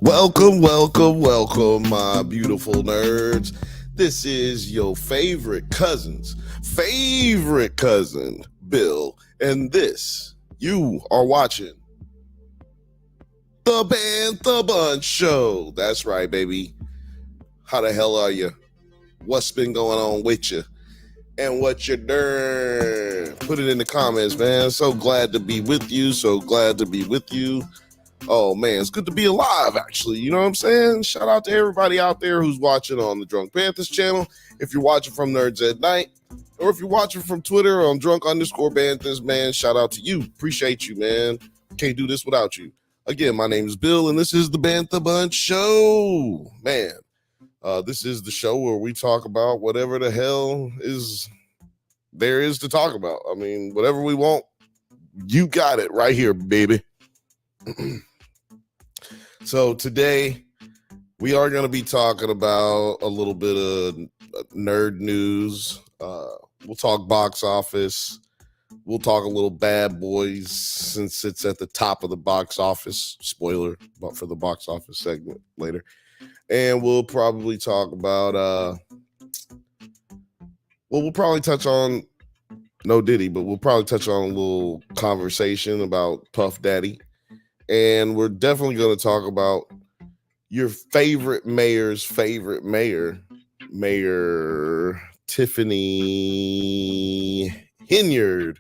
Welcome, my beautiful nerds. This is your favorite cousin, Bill, and this, you are watching the Bantha Bunch Show. That's right, baby. How the hell are you? What's been going on with you? And what you doing? Put it in the comments, man. So glad to be with you. Oh man, it's good to be alive, actually. You know what I'm saying? Shout out to everybody out there who's watching on the Drunk Panthers channel. If you're watching from Nerds at Night, or if you're watching from Twitter on Drunk_Panthers, man, shout out to you. Appreciate you, man. Can't do this without you. Again, my name is Bill, and this is the Bantha Bunch Show. Man, this is the show where we talk about whatever the hell there is to talk about. I mean, whatever we want, you got it right here, baby. So today we are going to be talking about a little bit of nerd news. We'll talk box office. We'll talk a little Bad Boys since it's at the top of the box office. Spoiler, but for the box office segment later. And we'll probably talk about we'll probably touch on no Diddy, but we'll probably touch on a little conversation about Puff Daddy. And we're definitely going to talk about your favorite mayor's favorite mayor, Mayor Tiffany Henyard.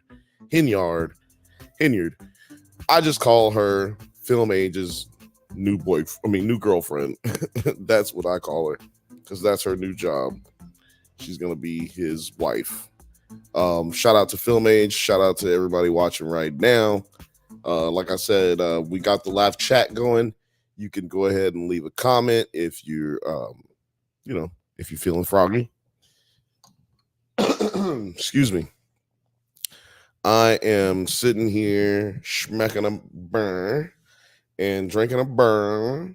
I just call her Film Age's new girlfriend. That's what I call her, because that's her new job. She's going to be his wife. Shout out to Film Age. Shout out to everybody watching right now. Like I said, we got the live chat going. You can go ahead and leave a comment if you're, if you're feeling froggy. Excuse me. I am sitting here smacking a burn and drinking a burn.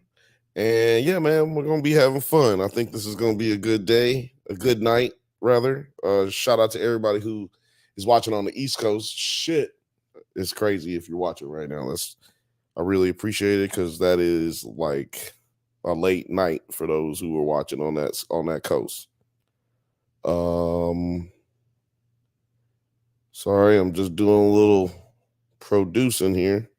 And yeah, man, we're going to be having fun. I think this is going to be a good day, a good night, rather. Shout out to everybody who is watching on the East Coast. Shit. It's crazy if you're watching right now. I really appreciate it, because that is like a late night for those who are watching on that coast. Sorry, I'm just doing a little producing here.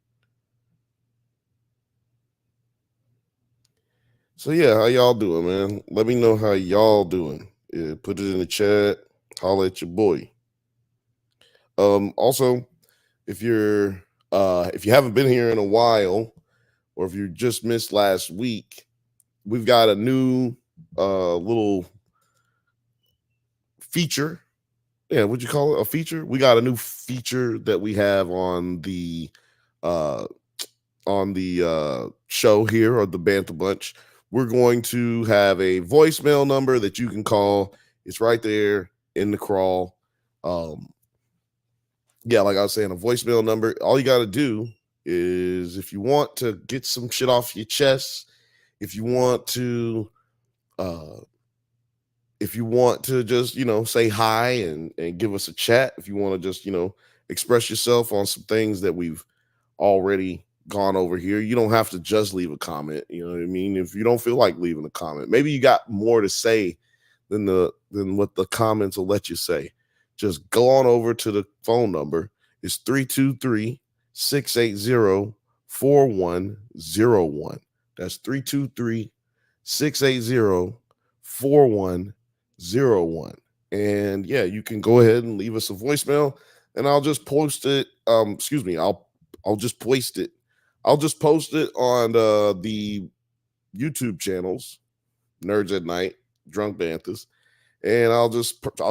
So yeah, how y'all doing, man? Let me know how y'all doing. Yeah, put it in the chat. Holla at your boy. Also, if you haven't been here in a while, or if you just missed last week, we've got a new little feature. Yeah, what'd you call it? A feature? We got a new feature that we have on the show here, or the Bantha Bunch. We're going to have a voicemail number that you can call. It's right there in the crawl. Yeah, like I was saying, a voicemail number. All you got to do is, if you want to get some shit off your chest, if you want to just, say hi and give us a chat, if you want to just, express yourself on some things that we've already gone over here, you don't have to just leave a comment. You know what I mean? If you don't feel like leaving a comment, maybe you got more to say than what the comments will let you say, just go on over to the phone number. It's 323-680-4101. That's 323-680-4101. And yeah, you can go ahead and leave us a voicemail, and I'll just post it. I'll just post it. I'll just post it on the YouTube channels, Nerds at Night, Drunk Banthas, and I'll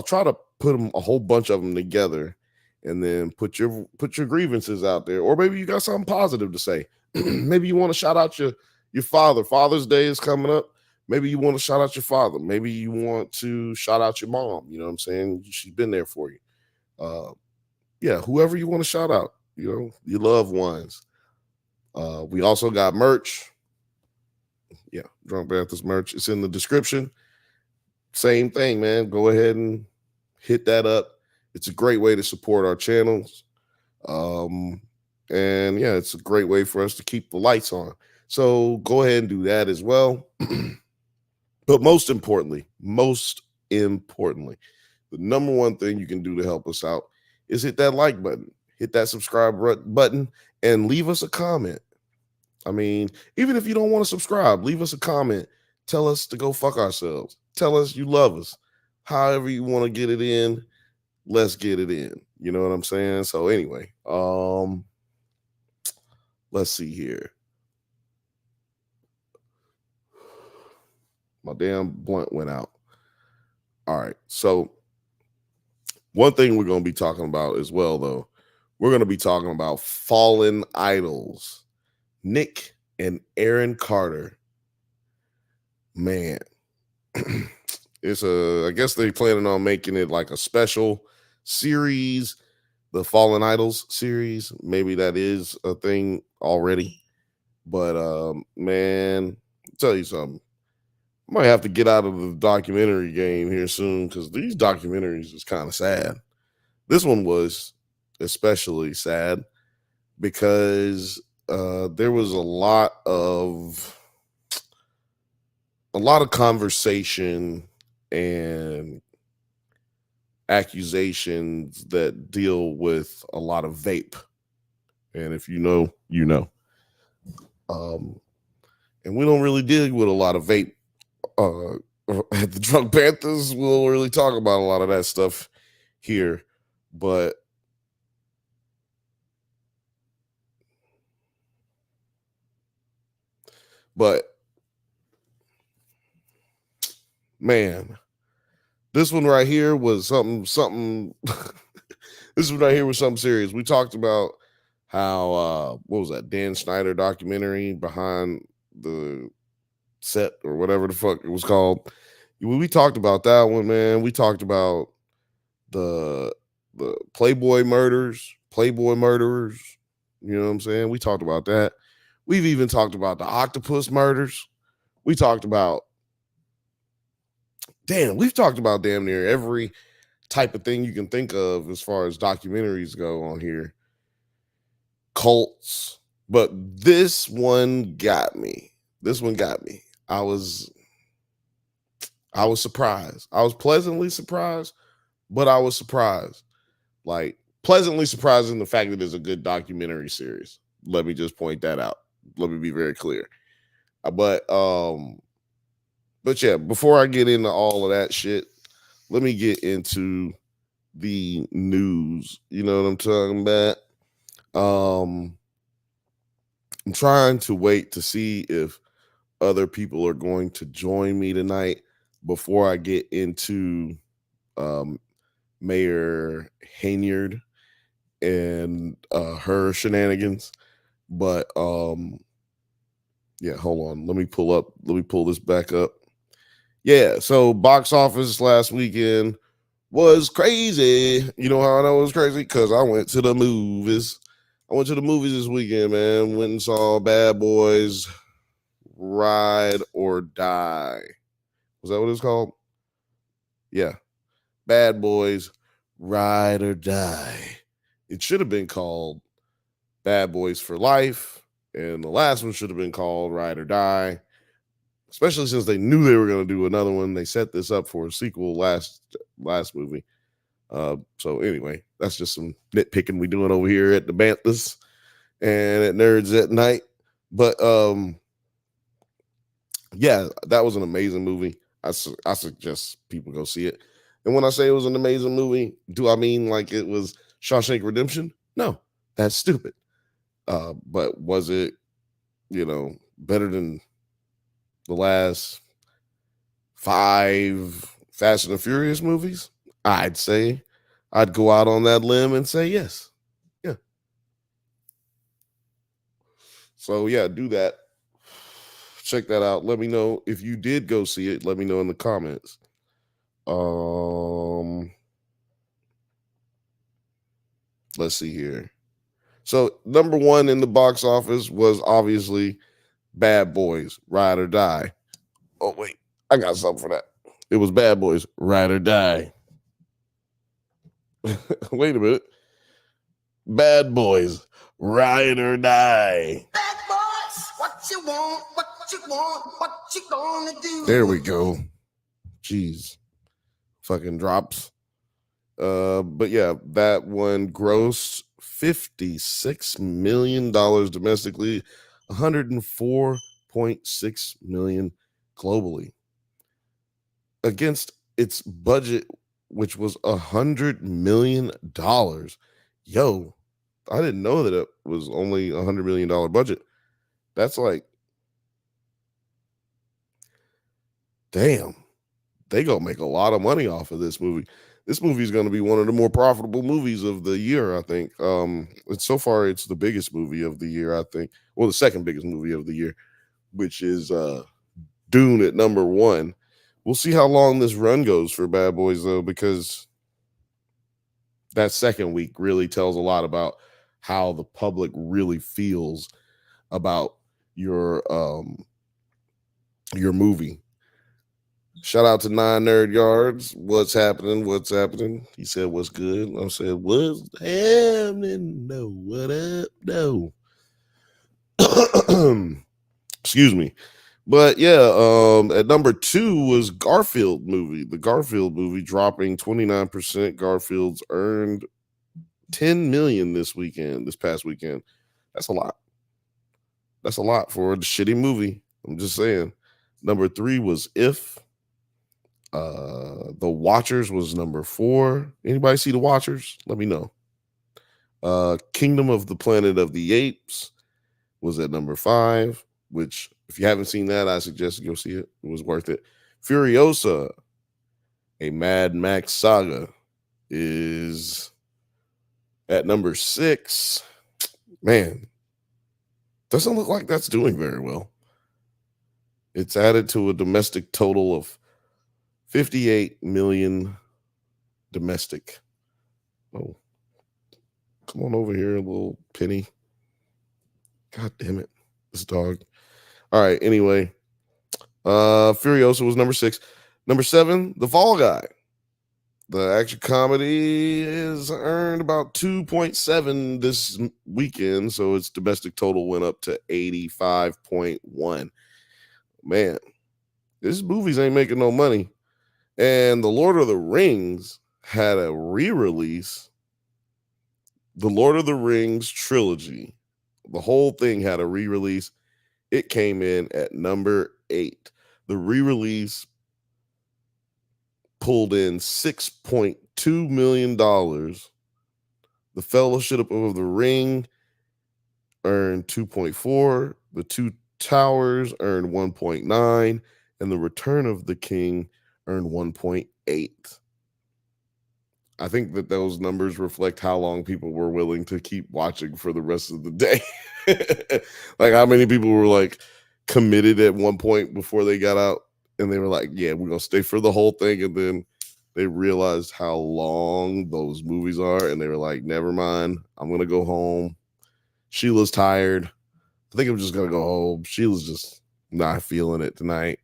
try to put a whole bunch of them together, and then put your grievances out there. Or maybe you got something positive to say. Maybe you want to shout out your father. Father's Day is coming up. Maybe you want to shout out your father. Maybe you want to shout out your mom. You know what I'm saying? She's been there for you. Yeah, whoever you want to shout out, your loved ones. We also got merch. Yeah, Drunk Banthas merch. It's in the description. Same thing, man. Go ahead and hit that up. It's a great way to support our channels. And yeah, it's a great way for us to keep the lights on. So go ahead and do that as well. But most importantly, the number one thing you can do to help us out is hit that like button, hit that subscribe button, and leave us a comment. I mean, even if you don't want to subscribe, leave us a comment. Tell us to go fuck ourselves. Tell us you love us. However you want to get it in, let's get it in. You know what I'm saying? So anyway, let's see here. My damn blunt went out. All right. So one thing we're going to be talking about as well, though, we're going to be talking about fallen idols, Nick and Aaron Carter. Man, I guess they're planning on making it like a special series, the Fallen Idols series. Maybe that is a thing already. But man, I'll tell you something. I might have to get out of the documentary game here soon because these documentaries is kind of sad. This one was especially sad because there was a lot of conversation and accusations that deal with a lot of vape. And if you know, you know. And we don't really deal with a lot of vape. At the Drunk Panthers, we'll really talk about a lot of that stuff here. But man, this one right here was something this one right here was something serious. We talked about how what was that Dan Snyder documentary behind the set or whatever the fuck it was called. We talked about that one, man. We talked about the Playboy murderers. You know what I'm saying? We talked about that. We've even talked about the octopus murders. We talked about we've talked about damn near every type of thing you can think of as far as documentaries go on here. Cults. But this one got me. I was surprised. I was pleasantly surprised, but I was surprised. Like pleasantly surprised in the fact that it's a good documentary series. Let me just point that out. Let me be very clear. But yeah, before I get into all of that shit, let me get into the news. You know what I'm talking about? I'm trying to wait to see if other people are going to join me tonight before I get into Mayor Haynard and her shenanigans. But yeah, hold on. Let me pull this back up. Yeah, so box office last weekend was crazy. You know how I know it was crazy? Because I went to the movies. This weekend, man. Went and saw Bad Boys Ride or Die. Was that what it's called? Yeah. Bad Boys Ride or Die. It should have been called Bad Boys for Life. And the last one should have been called Ride or Die. Especially since they knew they were going to do another one. They set this up for a sequel last movie. So anyway, that's just some nitpicking we doing over here at the Banthas and at Nerds at Night. But yeah, that was an amazing movie. I suggest people go see it. And when I say it was an amazing movie, do I mean like it was Shawshank Redemption? No, that's stupid. But was it, better than the last 5 Fast and the Furious movies? I'd say I'd go out on that limb and say yes. Yeah. So yeah, do that. Check that out. Let me know if you did go see it. Let me know in the comments. Let's see here. So number 1 in the box office was obviously Bad Boys Ride or Die. Oh wait, I got something for that. It was Bad Boys Ride or Die. Wait a minute. Bad Boys Ride or Die. Bad Boys What you gonna do? There we go. Jeez. Fucking drops. But yeah, that one grossed $56 million domestically, 104.6 million globally. Against its budget, which was $100 million. Yo, I didn't know that it was only $100 million budget. That's like, damn, they gonna make a lot of money off of this movie. This movie is going to be one of the more profitable movies of the year, I think. And so far, it's the biggest movie of the year, I think. Well, the second biggest movie of the year, which is Dune at number 1. We'll see how long this run goes for Bad Boys, though, because that second week really tells a lot about how the public really feels about your movie. Shout out to 9 Nerd Yards. What's happening? What's happening? He said, what's good? I said, what's happening? No, what up? No. Excuse me. But yeah, at number 2 was Garfield movie. The Garfield movie dropping 29%. Garfield's earned 10 million this past weekend. That's a lot. That's a lot for a shitty movie. I'm just saying. Number 3 was If. The Watchers was number 4. Anybody see The Watchers? Let me know. Kingdom of the Planet of the Apes was at number 5, which if you haven't seen that, I suggest you go see it. It was worth it. Furiosa, a Mad Max saga, is at number 6. Man, doesn't look like that's doing very well. It's added to a domestic total of 58 million domestic. Oh, come on over here, little Penny. God damn it, this dog. All right, anyway. Furiosa was number 6. Number 7, The Fall Guy. The action comedy has earned about 2.7 this weekend, so its domestic total went up to 85.1. Man, these movies ain't making no money. And The Lord of the Rings had a re-release. The Lord of the Rings trilogy, the whole thing had a re-release. It came in at number 8. The re-release pulled in $6.2 million. The Fellowship of the Ring earned 2.4. The Two Towers earned 1.9. And The Return of the King earned 1.8. I think that those numbers reflect how long people were willing to keep watching for the rest of the day. Like how many people were like committed at one point before they got out and they were like, yeah, we're going to stay for the whole thing. And then they realized how long those movies are. And they were like, never mind. I'm going to go home. Sheila's tired. I think I'm just going to go home. Sheila's just not feeling it tonight.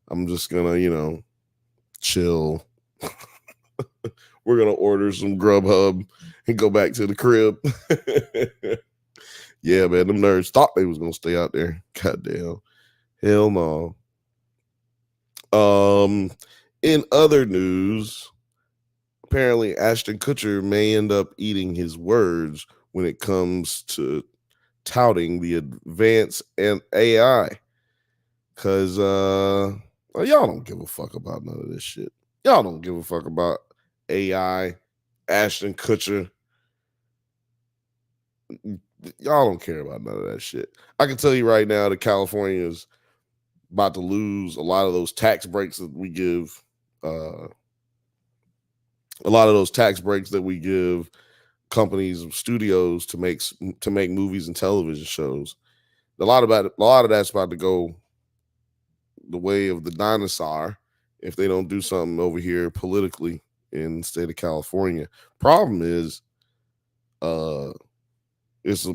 I'm just going to, chill. We're going to order some Grubhub and go back to the crib. Yeah, man, them nerds thought they was going to stay out there. Goddamn. Hell no. In other news, apparently Ashton Kutcher may end up eating his words when it comes to touting the advance and AI. Because y'all don't give a fuck about none of this shit. Y'all don't give a fuck about AI, Ashton Kutcher. Y'all don't care about none of that shit. I can tell you right now that California is about to lose a lot of those tax breaks that we give. A lot of those tax breaks that we give companies, studios to make movies and television shows. A lot of that's about to go the way of the dinosaur if they don't do something over here politically in the state of California. Problem is, it's a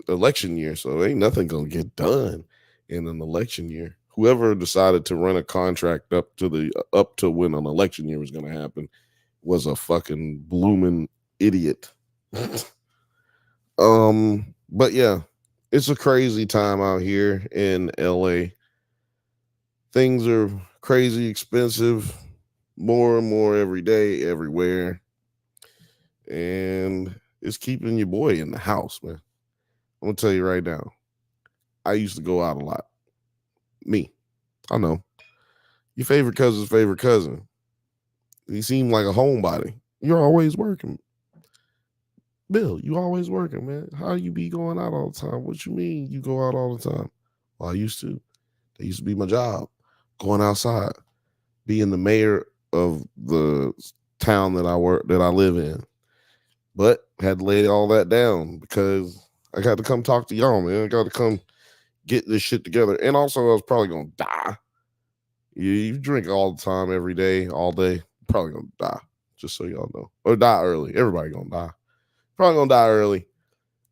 election year, so ain't nothing gonna get done in an election year. Whoever decided to run a contract up to when an election year was gonna happen was a fucking blooming idiot. But yeah, It's a crazy time out here in LA. Things are crazy expensive, more and more every day, everywhere. And it's keeping your boy in the house, man. I'm gonna tell you right now. I used to go out a lot. Me. I know. Your favorite cousin's favorite cousin. He seemed like a homebody. You're always working. Bill, you always working, man. How you be going out all the time? What you mean you go out all the time? Well, I used to. That used to be my job. Going outside, being the mayor of the town that I live in. But had to lay all that down because I got to come talk to y'all, man. I got to come get this shit together. And also I was probably gonna die. You drink all the time, every day, all day, probably gonna die. Just so y'all know. Or die early. Everybody gonna die. Probably gonna die early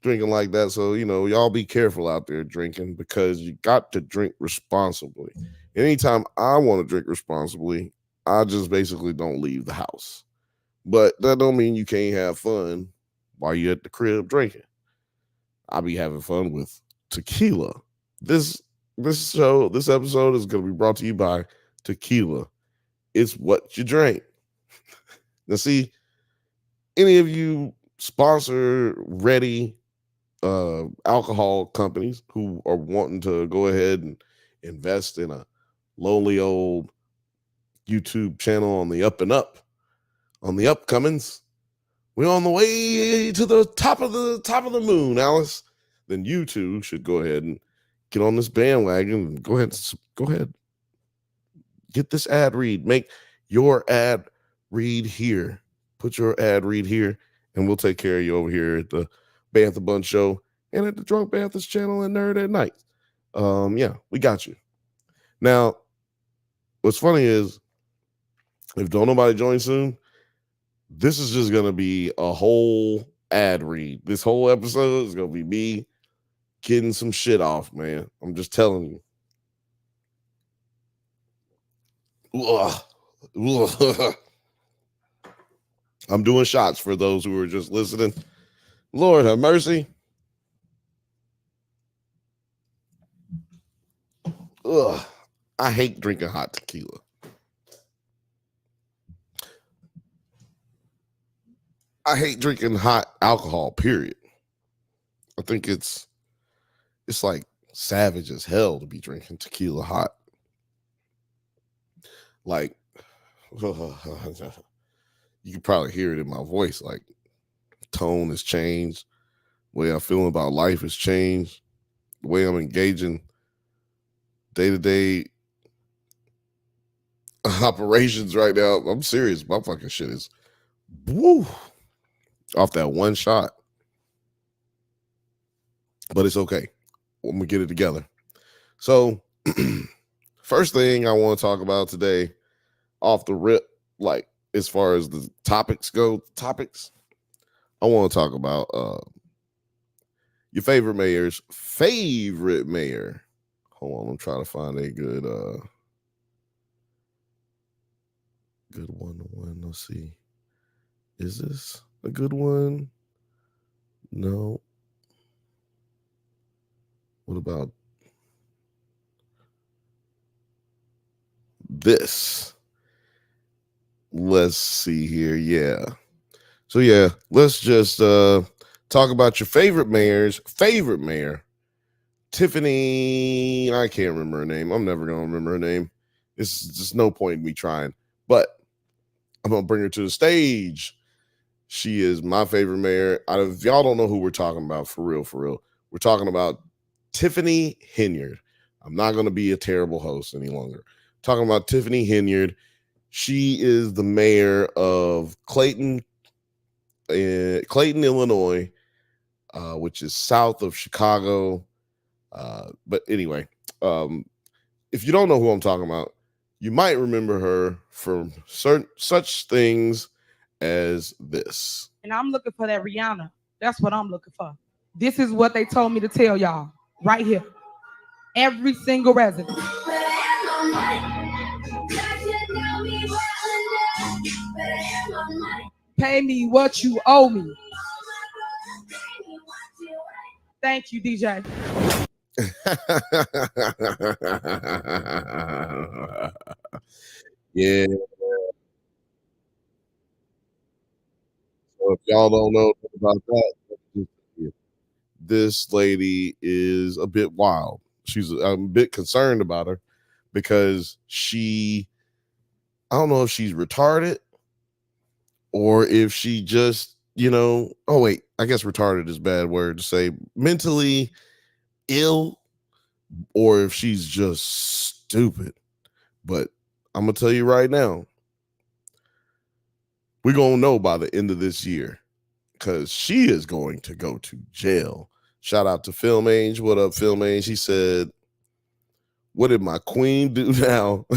drinking like that. So, y'all be careful out there drinking because you got to drink responsibly. Anytime I want to drink responsibly, I just basically don't leave the house. But that don't mean you can't have fun while you're at the crib drinking. I'll be having fun with tequila. This this episode is gonna be brought to you by tequila. It's what you drink. Now see, any of you sponsor ready alcohol companies who are wanting to go ahead and invest in a lonely old YouTube channel on the up and up, on the upcomings. We're on the way to the top of the moon, Alice. Then you two should go ahead and get on this bandwagon and go ahead, get this ad read. Make your ad read here. Put your ad read here, and we'll take care of you over here at the Bantha Bunch Show and at the Drunk Bantha's channel and Nerd at Night. Yeah, we got you. Now, what's funny is if don't nobody join soon, this is just gonna be a whole ad read. This whole episode is gonna be me getting some shit off, man. I'm just telling you. Ugh. Ugh. I'm doing shots for those who are just listening. Lord have mercy. Ugh. I hate drinking hot tequila. I hate drinking hot alcohol, period. I think it's like savage as hell to be drinking tequila hot. Like, you can probably hear it in my voice. Like, tone has changed. The way I feel about life has changed. The way I'm engaging day-to-day operations right now. I'm serious. My fucking shit is woo off that one shot. But it's okay. I'm gonna get it together. So, first thing I want to talk about today, off the rip, like as far as the topics go, I want to talk about your favorite mayor's favorite mayor. Hold on, I'm trying to find a good one. Let's see. Is this a good one? No. What about this? Let's see here. Yeah. So yeah, let's just talk about your favorite mayor's favorite mayor, Tiffany. I can't remember her name. I'm never gonna remember her name. It's just no point in me trying. But I'm gonna bring her to the stage. She is my favorite mayor. If y'all don't know who we're talking about, for real, we're talking about Tiffany Henyard. I'm not gonna be a terrible host any longer. Talking about Tiffany Henyard. She is the mayor of Clayton, Illinois, which is south of Chicago. But anyway, if you don't know who I'm talking about, you might remember her from such things as this. And I'm looking for that Rihanna. That's what I'm looking for. This is what they told me to tell y'all right here. Every single resident. Pay me what you owe me. Thank you, DJ. Yeah. So if y'all don't know about that, this lady is a bit wild. I'm a bit concerned about her because I don't know if she's retarded or if she just, oh wait, I guess retarded is a bad word to say, mentally ill, or if she's just stupid. But I'm gonna tell you right now, we're gonna know by the end of this year because she is going to go to jail. Shout out to Film Ange. What up, Film Ange? He said, what did my queen do now?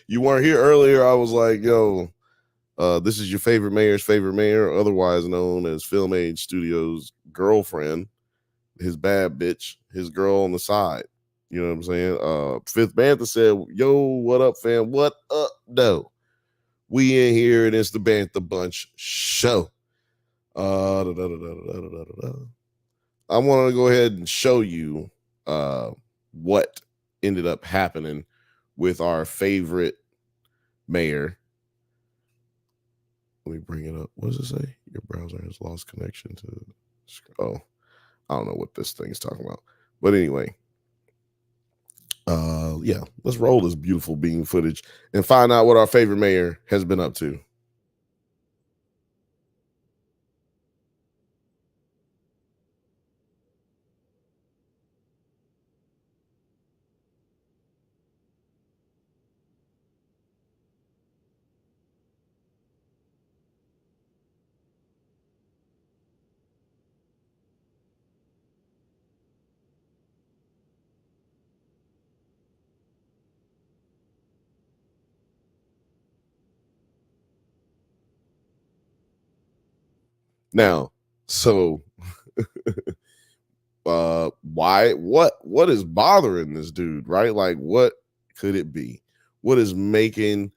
You weren't here earlier. I was like, yo, this is your favorite mayor's favorite mayor, otherwise known as Film Age Studios' girlfriend, his bad bitch, his girl on the side. You know what I'm saying? Fifth Bantha said, yo, what up, fam? What up, though? We in here and it's the Bantha Bunch show. I want to go ahead and show you what ended up happening with our favorite mayor. Let me bring it up. What does it say? Your browser has lost connection to. Oh, I don't know what this thing is talking about. But anyway, yeah, let's roll this beautiful beam footage and find out what our favorite mayor has been up to. Now, so what is bothering this dude, right? Like, what could it be? What is making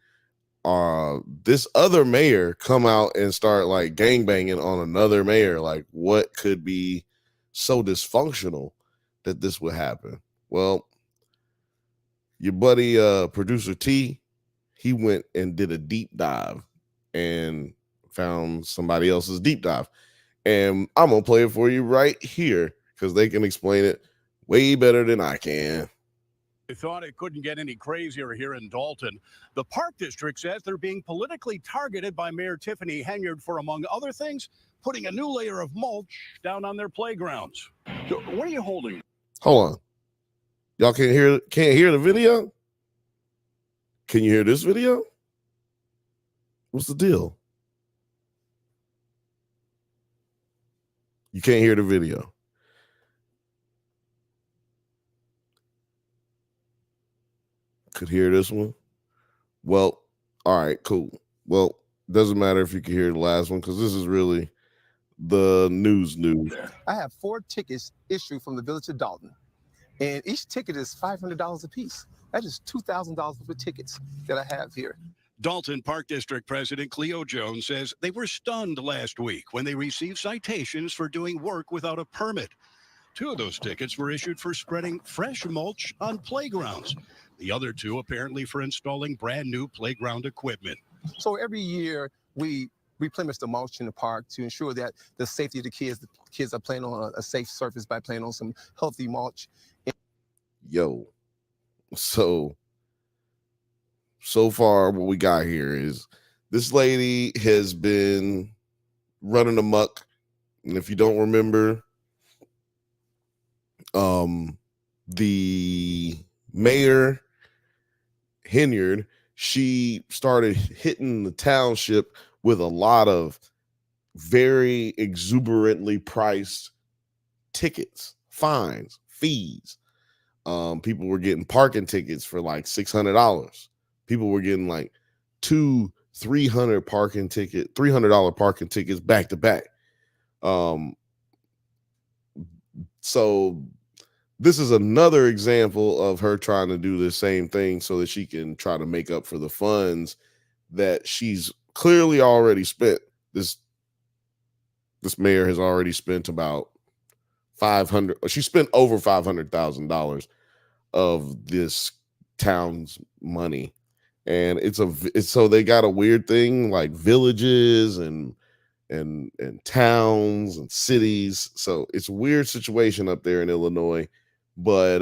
this other mayor come out and start like gangbanging on another mayor? Like, what could be so dysfunctional that this would happen? Well, your buddy producer T, he went and did a deep dive and found somebody else's deep dive. And I'm gonna play it for you right here because they can explain it way better than I can. They thought it couldn't get any crazier here in Dalton. The Park District says they're being politically targeted by Mayor Tiffany Henyard for, among other things, putting a new layer of mulch down on their playgrounds. So what are you holding? Hold on. Y'all can't hear the video? Can you hear this video? What's the deal? You can't hear the video. Could hear this one? Well, all right, cool. Well, doesn't matter if you can hear the last one because this is really the news. I have 4 tickets issued from the Village of Dalton, and each ticket is $500 a piece. That is $2,000 worth of tickets that I have here. Dalton Park District President Cleo Jones says they were stunned last week when they received citations for doing work without a permit. 2 of those tickets were issued for spreading fresh mulch on playgrounds. The other 2 apparently for installing brand new playground equipment. So every year we replenish the mulch in the park to ensure that the safety of the kids are playing on a safe surface by playing on some healthy mulch. Yo, so far what we got here is this lady has been running amok. And if you don't remember, the mayor Henyard, she started hitting the township with a lot of very exuberantly priced tickets, fines, fees. People were getting parking tickets for like $600. People were getting like $300 parking tickets back to back. So this is another example of her trying to do the same thing so that she can try to make up for the funds that she's clearly already spent. This mayor has already spent about 500. She spent over $500,000 of this town's money, and it's so they got a weird thing like villages and towns and cities. So it's a weird situation up there in Illinois, but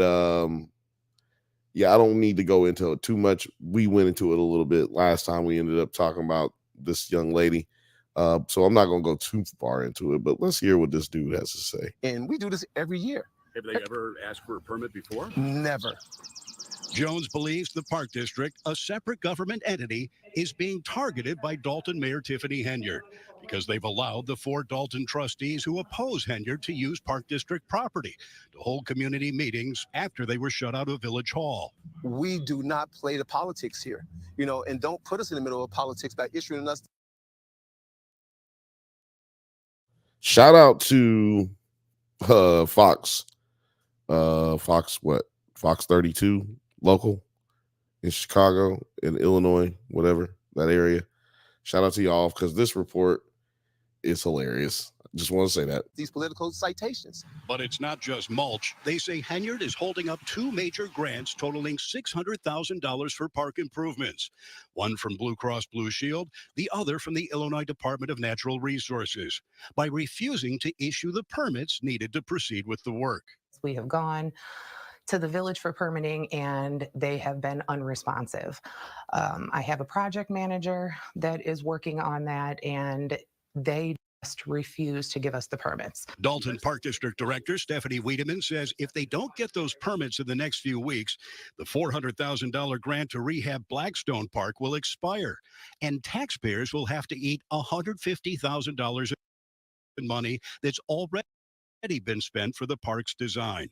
yeah, I don't need to go into it too much. We went into it a little bit last time. We ended up talking about this young lady. So I'm not going to go too far into it, but let's hear what this dude has to say. And we do this every year. Have they ever asked for a permit before? Never. Jones believes the Park District, a separate government entity, is being targeted by Dalton Mayor Tiffany Henyard because they've allowed the 4 Dalton trustees who oppose Henyard to use Park District property to hold community meetings after they were shut out of Village Hall. We do not play the politics here, you know, and don't put us in the middle of politics by issuing us. Shout out to Fox. Fox 32 local in Chicago, in Illinois, whatever that area. Shout out to y'all because this report is hilarious. Just want to say that. These political citations. But it's not just mulch. They say Henyard is holding up 2 major grants totaling $600,000 for park improvements. One from Blue Cross Blue Shield, the other from the Illinois Department of Natural Resources, by refusing to issue the permits needed to proceed with the work. We have gone to the village for permitting and they have been unresponsive. I have a project manager that is working on that and they just refuse to give us the permits. Dalton Park District Director Stephanie Wiedemann says if they don't get those permits in the next few weeks, the $400,000 grant to rehab Blackstone Park will expire and taxpayers will have to eat $150,000 in money that's already been spent for the park's design.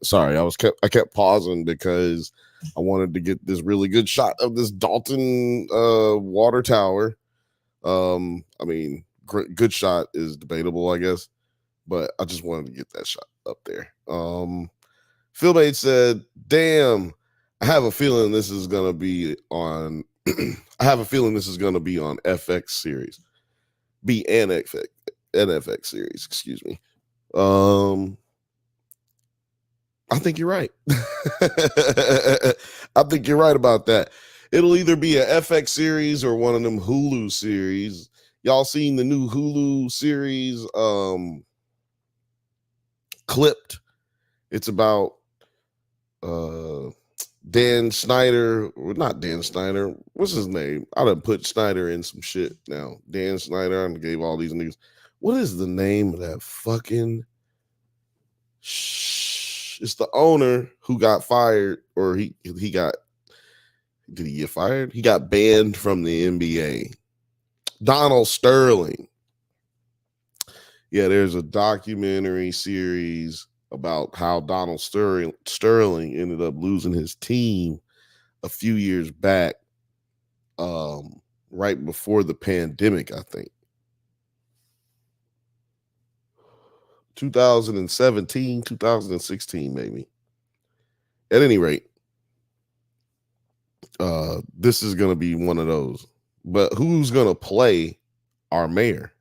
Sorry, I kept pausing because I wanted to get this really good shot of this Dalton water tower. I mean, good shot is debatable, I guess, but I just wanted to get that shot up there. Phil Bates said, "Damn, I have a feeling this is gonna be on. I have a feeling this is gonna be on FX series, NFX series. Excuse me. I think you're right. I think you're right about that. It'll either be a FX series or one of them Hulu series. Y'all seen the new Hulu series, Clipped? It's about Dan Snyder, or not Dan Snyder. What's his name? I done put Snyder in some shit now. Dan Snyder, I gave all these niggas. What is the name of that fucking it's the owner who got fired, or he got, did he get fired? He got banned from the NBA. Donald Sterling. Yeah, there's a documentary series about how Donald Sterling ended up losing his team a few years back, right before the pandemic, I think. 2017, 2016, maybe. At any rate, this is going to be one of those. But who's going to play our mayor?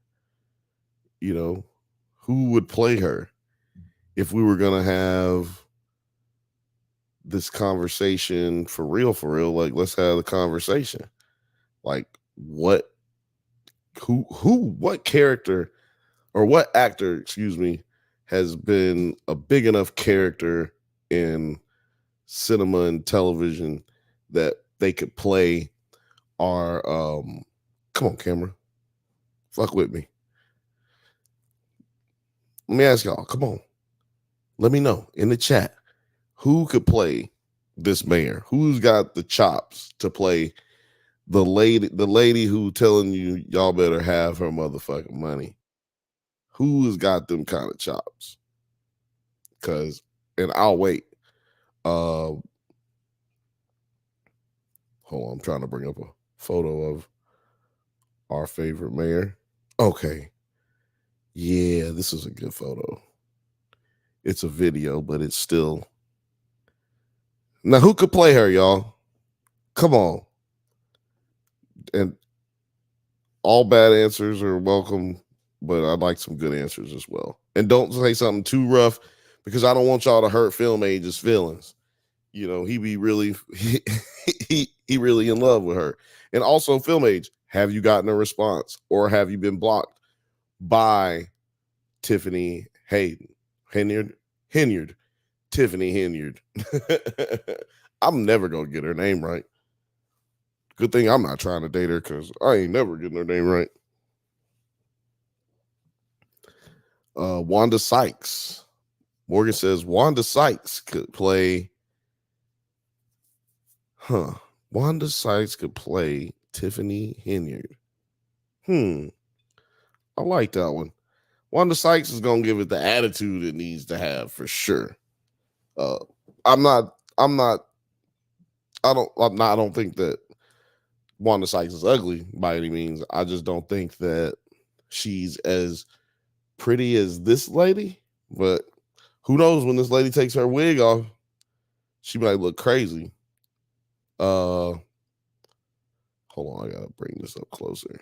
You know, who would play her if we were going to have this conversation for real? Like, let's have the conversation. Like, what character or what actor, excuse me, has been a big enough character in cinema and television that they could play our come on, camera. Fuck with me. Let me ask y'all, come on. Let me know in the chat who could play this mayor. Who's got the chops to play the lady who telling you y'all better have her motherfucking money. Who has got them kind of chops? And I'll wait. Hold on, I'm trying to bring up a photo of our favorite mayor. Okay. Yeah, this is a good photo. It's a video, but it's still. Now, who could play her, y'all? Come on. And all bad answers are welcome. but I'd like some good answers as well. And don't say something too rough because I don't want y'all to hurt Film Age's feelings. You know, he be really he really in love with her. And also, Film Age, have you gotten a response or have you been blocked by Tiffany Henyard? Tiffany Henyard. I'm never gonna get her name right. Good thing I'm not trying to date her because I ain't never getting her name right. Wanda Sykes. Morgan says Wanda Sykes could play. Wanda Sykes could play Tiffany Henyard. I like that one. Wanda Sykes is gonna give it the attitude it needs to have for sure. I don't think that Wanda Sykes is ugly by any means. I just don't think that she's as pretty as this lady. But who knows, when this lady takes her wig off, she might look crazy. Hold on, I gotta bring this up closer.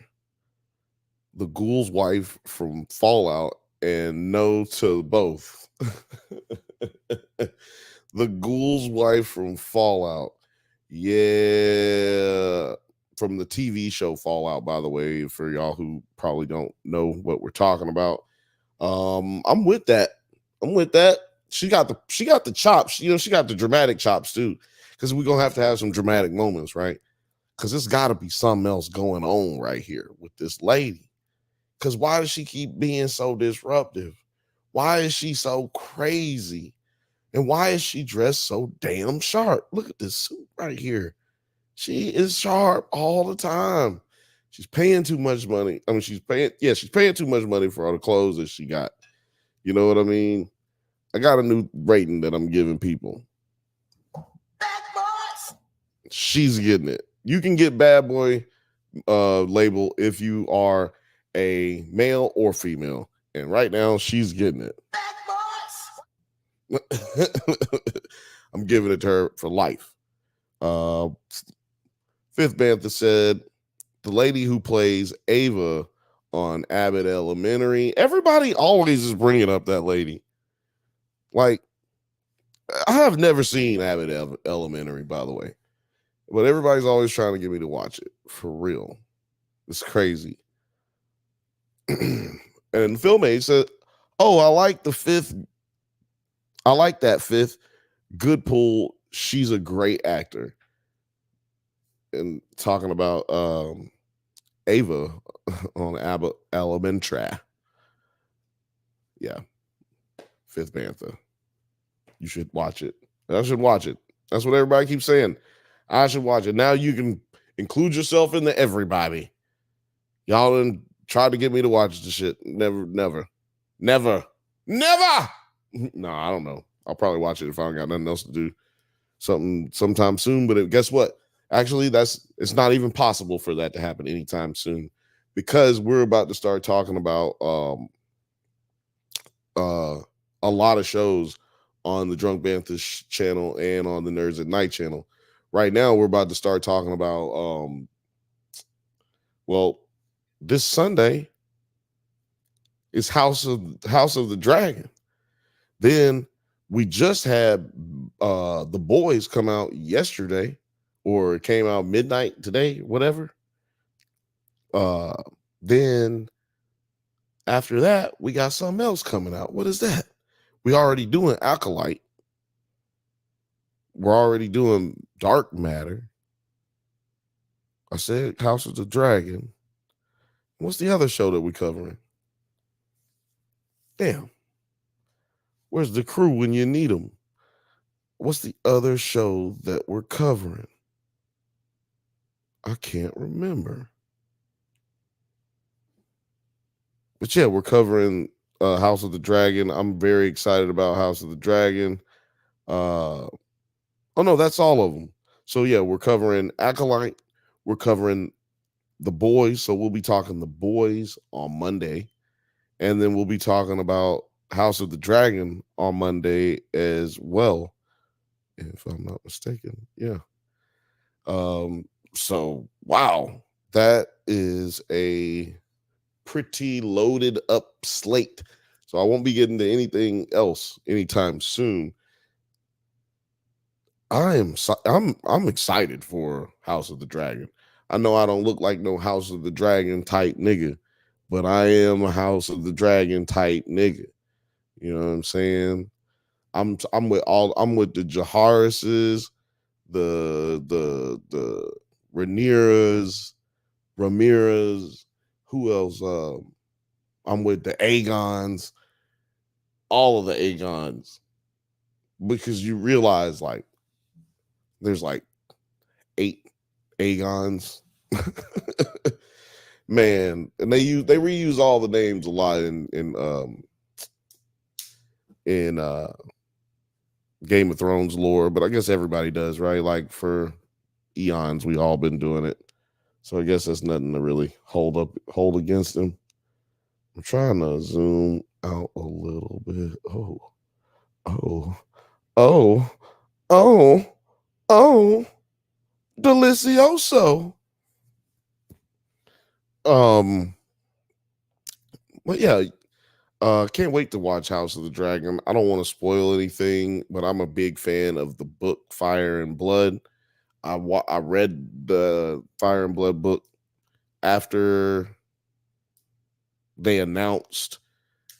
The Ghoul's wife from Fallout, and no to both. The Ghoul's wife from Fallout. Yeah. From the TV show Fallout, by the way, for y'all who probably don't know what we're talking about. I'm with that. She got the chops, she got the dramatic chops too. Because we're gonna have to have some dramatic moments, right? Because there's gotta be something else going on right here with this lady. Because why does she keep being so disruptive? Why is she so crazy? And why is she dressed so damn sharp? Look at this suit right here. She is sharp all the time. She's paying too much money. I mean, she's paying too much money for all the clothes that she got. You know what I mean? I got a new rating that I'm giving people. Bad boys. She's getting it. You can get bad boy label if you are a male or female. And right now, she's getting it. Bad boys. I'm giving it to her for life. Fifth Bantha said, the lady who plays Ava on Abbott Elementary. Everybody always is bringing up that lady. Like, I have never seen Abbott Elementary, by the way. But everybody's always trying to get me to watch it. For real. It's crazy. And Film Age said, oh, I like that fifth. Good pull. She's a great actor. And talking about Ava on Abbott Elementary. Yeah. Fifth Bantha. You should watch it. I should watch it. That's what everybody keeps saying. I should watch it. Now you can include yourself in the everybody. Y'all done tried to get me to watch the shit. Never. No, I don't know. I'll probably watch it if I don't got nothing else to do. Sometime soon. But guess what? Actually, it's not even possible for that to happen anytime soon, because we're about to start talking about a lot of shows on the Drunk Bantha channel and on the Nerds at Night channel. Right now, we're about to start talking about this Sunday is House of the Dragon. Then we just had The Boys come out yesterday, or it came out midnight today, whatever. Then after that, we got something else coming out. What is that? We already doing Acolyte. We're already doing Dark Matter. I said House of the Dragon. What's the other show that we're covering? Damn. Where's the crew when you need them? What's the other show that we're covering? I can't remember. But yeah, we're covering House of the Dragon. I'm very excited about House of the Dragon. Oh no, that's all of them. So yeah, we're covering Acolyte. We're covering The Boys. So we'll be talking The Boys on Monday. And then we'll be talking about House of the Dragon on Monday as well, if I'm not mistaken. Yeah. So wow, that is a pretty loaded up slate. So I won't be getting to anything else anytime soon. I'm excited for House of the Dragon. I know I don't look like no House of the Dragon type nigga, but I am a House of the Dragon type nigga. You know what I'm saying? I'm with the Jaharises, the Ramirez, who else? I'm with the Aegons, all of the Aegons, because you realize like there's like 8 Aegons. Man, and they reuse all the names a lot in Game of Thrones lore, but I guess everybody does, right? Like for eons, we all been doing it. So I guess that's nothing to really hold against them. I'm trying to zoom out a little bit. Oh, delicioso. But yeah, can't wait to watch House of the Dragon. I don't want to spoil anything, but I'm a big fan of the book Fire and Blood. I read the Fire and Blood book after they announced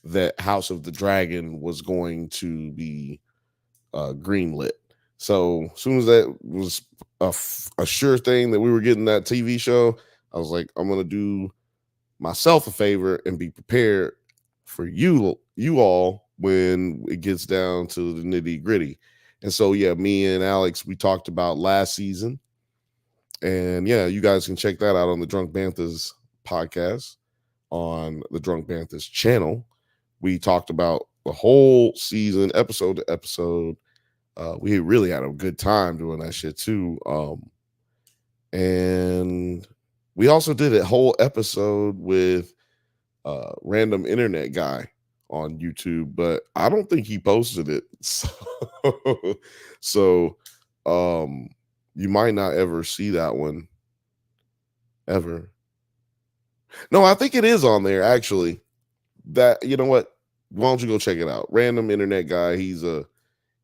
that House of the Dragon was going to be greenlit. So as soon as that was a sure thing that we were getting that TV show, I was like, I'm gonna do myself a favor and be prepared for you all when it gets down to the nitty gritty. And so yeah, me and Alex, we talked about last season, and yeah, you guys can check that out on the Drunk Banthas podcast on the Drunk Banthas channel. We talked about the whole season, episode to episode. We really had a good time doing that shit too. And we also did a whole episode with random internet guy on YouTube, but I don't think he posted it. So you might not ever see that one ever. No, I think it is on there actually. That, you know what? Why don't you go check it out? Random internet guy. He's a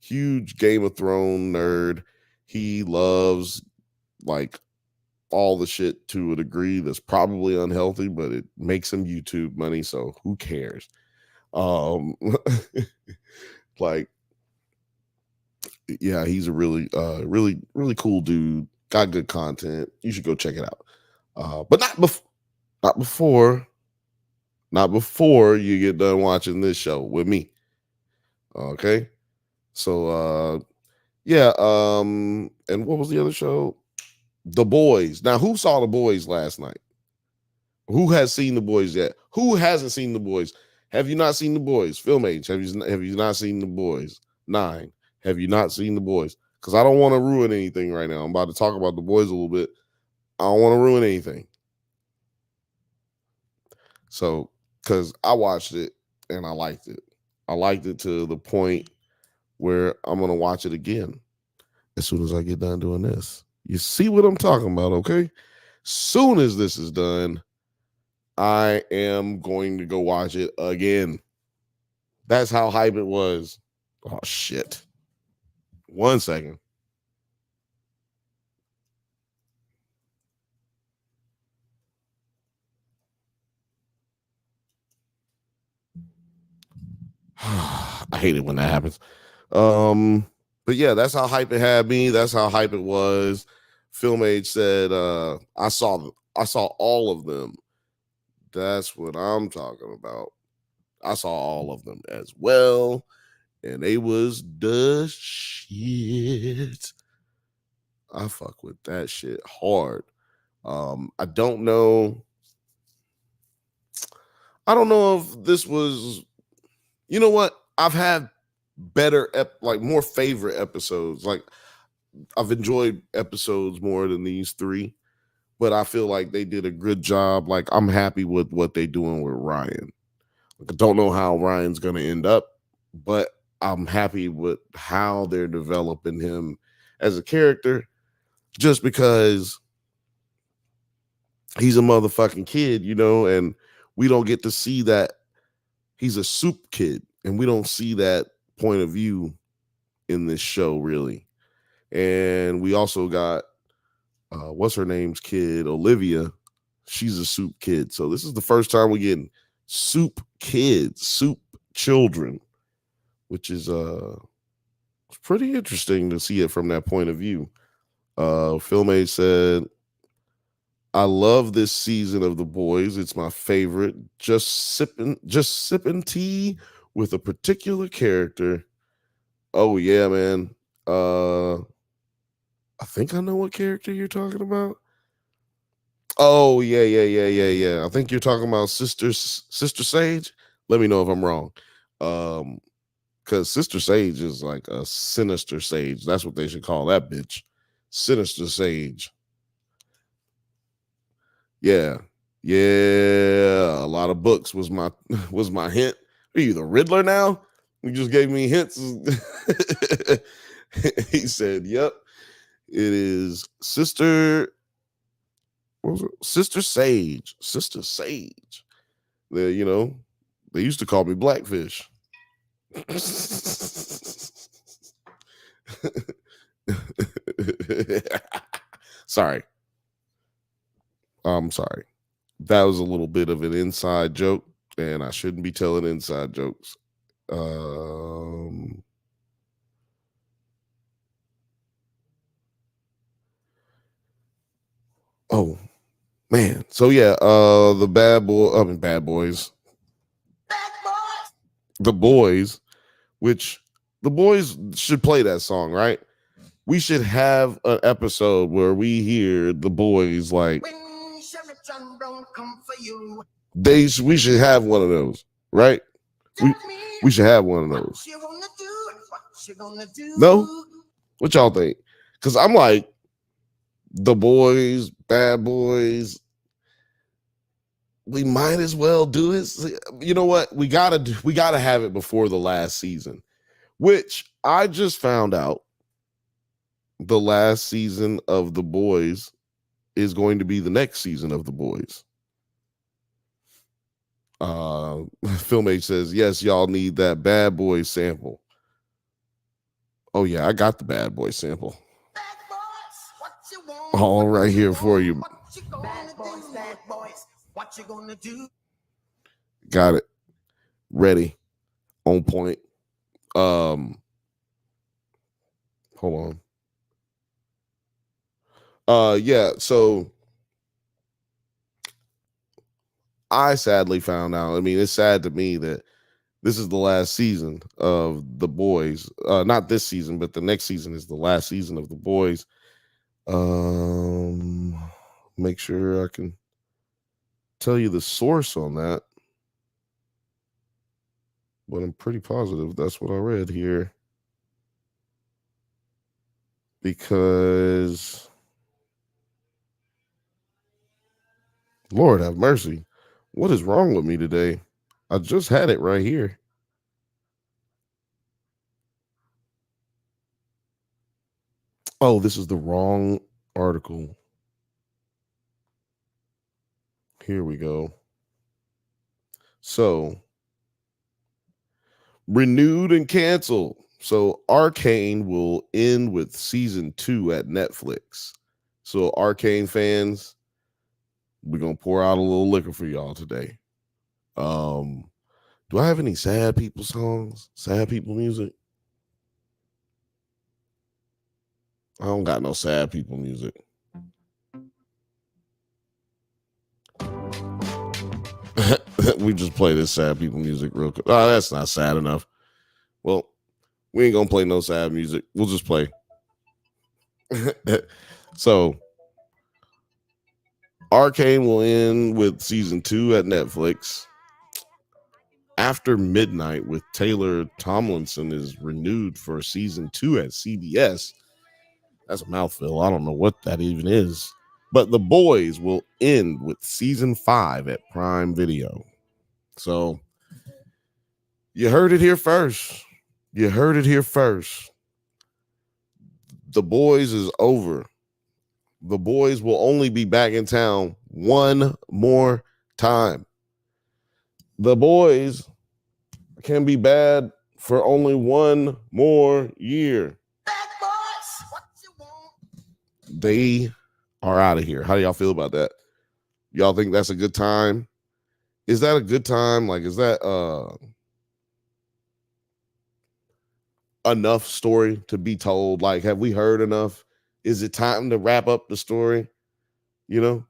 huge Game of Thrones nerd. He loves like all the shit to a degree that's probably unhealthy, but it makes him YouTube money, so who cares? Like, yeah, he's a really really cool dude. Got good content. You should go check it out. But not before you get done watching this show with me. Okay? So yeah, and what was the other show? The Boys. Now, who saw The Boys last night? Who has seen The Boys yet? Who hasn't seen The Boys? Have you not seen The Boys? Film Age, have you not seen The Boys? 9. Have you not seen The Boys? Because I don't want to ruin anything right now. I'm about to talk about The Boys a little bit. I don't want to ruin anything. So, because I watched it and I liked it. I liked it to the point where I'm going to watch it again as soon as I get done doing this. You see what I'm talking about, okay? Soon as this is done, I am going to go watch it again. That's how hype it was. Oh, shit. 1 second. I hate it when that happens. But yeah, that's how hype it had me. That's how hype it was. Film Age said, I saw all of them. That's what I'm talking about. I saw all of them as well, and they was the shit. I fuck with that shit hard. I don't know if this was, you know what? I've had better more favorite episodes. Like, I've enjoyed episodes more than these 3, but I feel like they did a good job. Like, I'm happy with what they're doing with Ryan. Like, I don't know how Ryan's going to end up, but I'm happy with how they're developing him as a character, just because he's a motherfucking kid, you know, and we don't get to see that he's a soup kid, and we don't see that point of view in this show really. And we also got what's her name's kid, Olivia. She's a soup kid. So this is the first time we're getting soup kids, soup children, which is it's pretty interesting to see it from that point of view. Filmade said, I love this season of The Boys. It's my favorite. Just sipping tea with a particular character. Oh yeah, man. I think I know what character you're talking about. Oh yeah. I think you're talking about Sister Sage. Let me know if I'm wrong. Because Sister Sage is like a sinister sage. That's what they should call that bitch. Sinister Sage. Yeah. A lot of books was my hint. Are you the Riddler now? You just gave me hints. He said, yep. It is Sister Sage. Sister Sage. They used to call me Blackfish. Sorry. I'm sorry. That was a little bit of an inside joke, and I shouldn't be telling inside jokes. Oh man. So yeah, the bad boys. Bad boys. The Boys, which the Boys should play that song, right? We should have an episode where we hear the Boys like When Sheriff John Brown come for you. we should have one of those, right? We should have one of those. What you gonna do? What you gonna do? No? What y'all think? Because I'm like, the Boys, Bad Boys, we might as well do it. You know what? We gotta have it before the last season, which I just found out the last season of The Boys is going to be the next season of The Boys. Film H says, yes, y'all need that Bad Boy sample. Oh yeah, I got the Bad Boy sample. Bad boys, what you want? All right here for you. What you gonna do? Bad boys, what you gonna do? Got it. Ready. On point. Hold on. Yeah, so I sadly found out. I mean, it's sad to me that this is the last season of The Boys. Not this season, but the next season is the last season of The Boys. Make sure I can tell you the source on that. But I'm pretty positive that's what I read here. Because Lord have mercy. What is wrong with me today? I just had it right here. Oh, this is the wrong article. Here we go. So, renewed and canceled. So, Arcane will end with season 2 at Netflix. So, Arcane fans, we're gonna pour out a little liquor for y'all today. Do I have any sad people songs? Sad people music? I don't got no sad people music. We just play this sad people music real quick. Oh, that's not sad enough. Well, we ain't gonna play no sad music. We'll just play. So, Arcane will end with season 2 at Netflix. After Midnight with Taylor Tomlinson is renewed for season 2 at CBS. That's a mouthful. I don't know what that even is. But The Boys will end with season 5 at Prime Video. So, you heard it here first. You heard it here first. The Boys is over. The Boys will only be back in town one more time. The boys can be bad for only one more year. Bad boys, what you want? They are out of here. How do y'all feel about that? Y'all think that's a good time? Is that a good time? Like, is that enough story to be told? Like, have we heard enough? Is it time to wrap up the story? You know,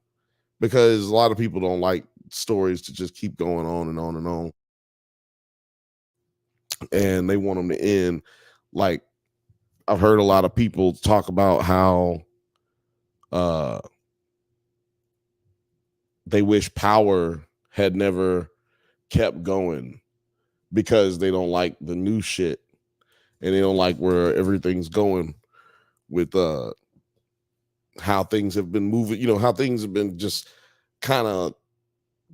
because a lot of people don't like stories to just keep going on and on and on, and they want them to end. Like, I've heard a lot of people talk about how they wish Power had never kept going because they don't like the new shit and they don't like where everything's going with how things have been moving, you know, how things have been just kind of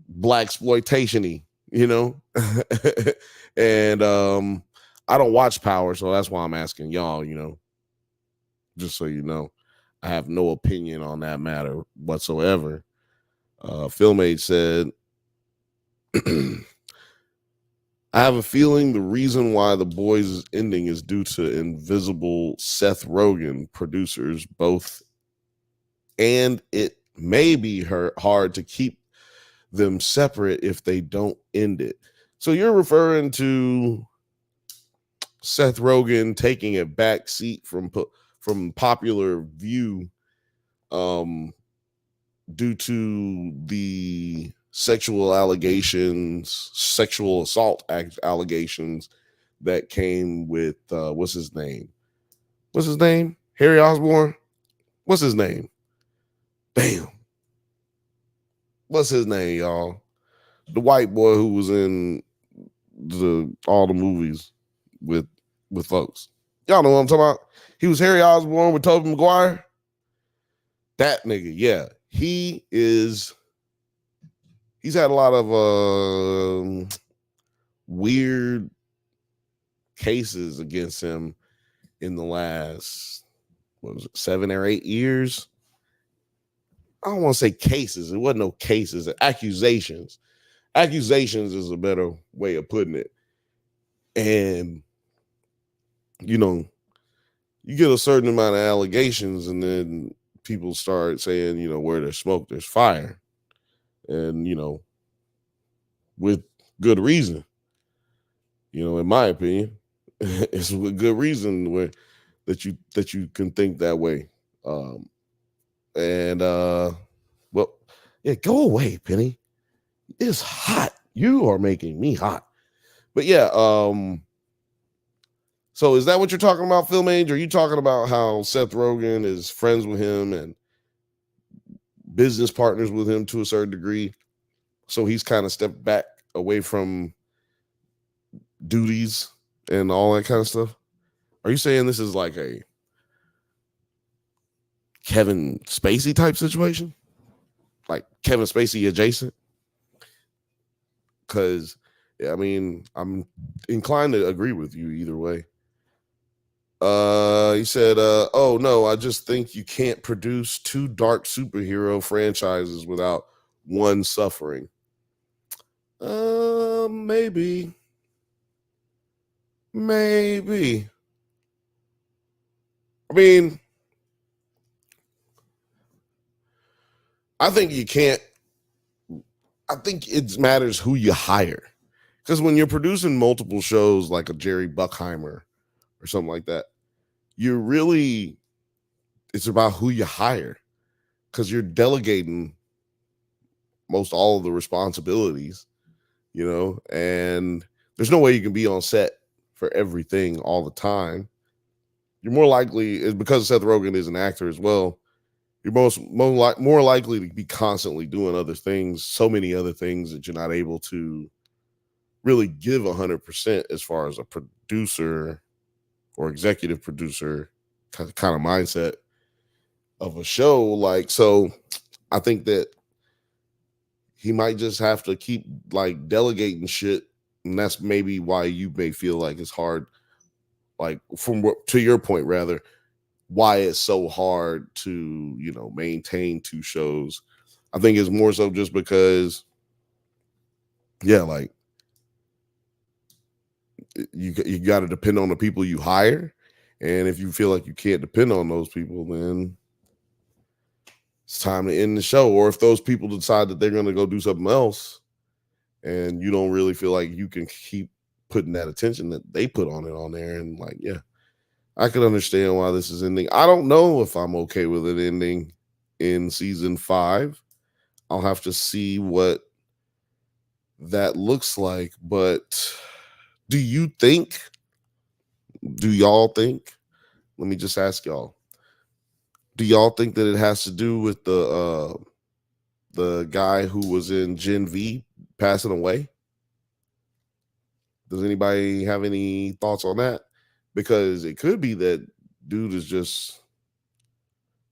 black exploitation-y, you know. And I don't watch Power, so that's why I'm asking y'all, you know, just so you know. I have no opinion on that matter whatsoever. Film Age said, I have a feeling the reason why The Boys' ending is due to invisible Seth Rogen producers both, and it may be hard to keep them separate if they don't end it. So you're referring to Seth Rogen taking a back seat from popular view due to the sexual assault allegations that came with what's his name? Harry Osborn? What's his name? Damn. What's his name, y'all? The white boy who was in all the movies with folks. Y'all know what I'm talking about? He was Harry Osborn with Tobey Maguire. That nigga, yeah. He's had a lot of weird cases against him in the last, 7 or 8 years. I don't want to say cases. It wasn't no cases. Accusations. Accusations is a better way of putting it. And, you know, you get a certain amount of allegations and then people start saying, you know, where there's smoke, there's fire. And, you know, with good reason, you know, in my opinion, it's with good reason that you can think that way. Well, yeah, go away, Penny. It's hot. You are making me hot. But yeah, so is that what you're talking about, Film Age? Are you talking about how Seth Rogen is friends with him and business partners with him to a certain degree? So he's kind of stepped back away from duties and all that kind of stuff. Are you saying this is like a Kevin Spacey type situation? Like Kevin Spacey adjacent? Because, yeah, I mean, I'm inclined to agree with you either way. He said, oh no, I just think you can't produce 2 dark superhero franchises without one suffering. Maybe. I mean, I think you can't. I think it matters who you hire. Because when you're producing multiple shows like a Jerry Buckheimer or something like that, it's about who you hire. Because you're delegating most all of the responsibilities, you know, and there's no way you can be on set for everything all the time. You're more likely, because Seth Rogen is an actor as well, you're more likely to be constantly doing other things, so many other things that you're not able to really give 100% as far as a producer or executive producer kind of mindset of a show. Like, so I think that he might just have to keep like delegating shit. And that's maybe why you may feel like it's hard, like to your point, rather, why it's so hard to, you know, maintain 2 shows. I think it's more so just because, yeah, like you got to depend on the people you hire, and if you feel like you can't depend on those people, then it's time to end the show. Or if those people decide that they're going to go do something else, and you don't really feel like you can keep putting that attention that they put on it on there, and like, yeah, I can understand why this is ending. I don't know if I'm okay with it ending in season 5. I'll have to see what that looks like. But do y'all think, let me just ask y'all, do y'all think that it has to do with the guy who was in Gen V passing away? Does anybody have any thoughts on that? Because it could be that dude is just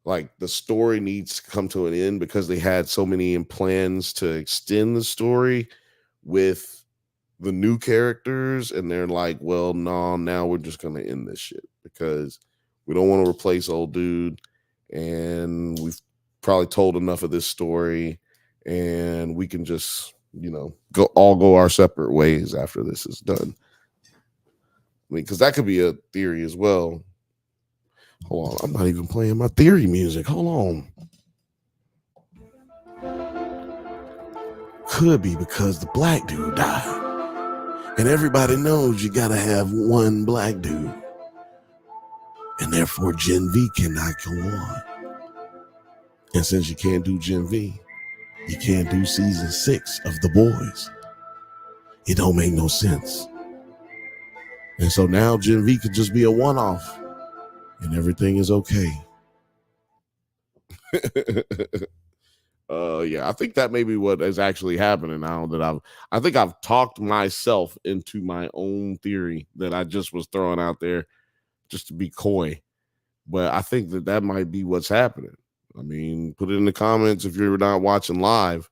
like, the story needs to come to an end because they had so many plans to extend the story with the new characters, and they're like, well, no, now we're just gonna end this shit because we don't want to replace old dude, and we've probably told enough of this story, and we can just, go our separate ways after this is done. I mean, because that could be a theory as well. Hold on, I'm not even playing my theory music. Hold on. Could be because the black dude died. And everybody knows you gotta have one black dude. And therefore Gen V cannot go on. And since you can't do Gen V, you can't do season 6 of The Boys. It don't make no sense. And so now Gen V could just be a one-off. And everything is okay. Yeah, I think that may be what is actually happening now that I think I've talked myself into my own theory that I just was throwing out there just to be coy. But I think that might be what's happening. I mean, put it in the comments if you're not watching live,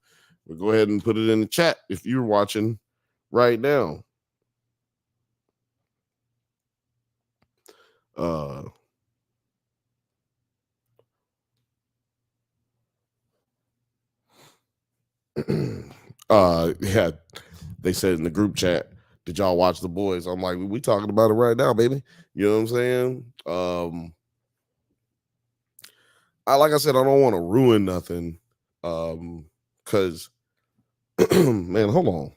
or go ahead and put it in the chat if you're watching right now. Yeah, they said in the group chat, did y'all watch The Boys? I'm like, we talking about it right now, baby. You know what I'm saying? Like I said, I don't want to ruin nothing. Cause man, hold on.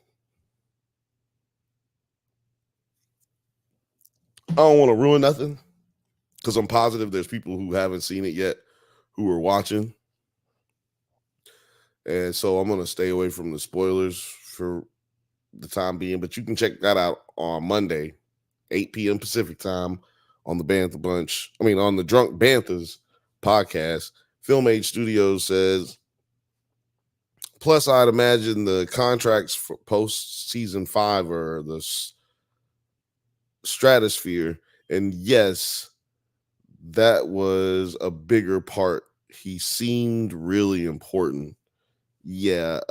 I don't want to ruin nothing because I'm positive there's people who haven't seen it yet who are watching. And so I'm going to stay away from the spoilers for the time being, but you can check that out on Monday, 8 p.m. Pacific time on the on the Drunk Banthas podcast. Film Age Studios says, plus I'd imagine the contracts for post season 5 are the stratosphere. And yes, that was a bigger part. He seemed really important. Yeah,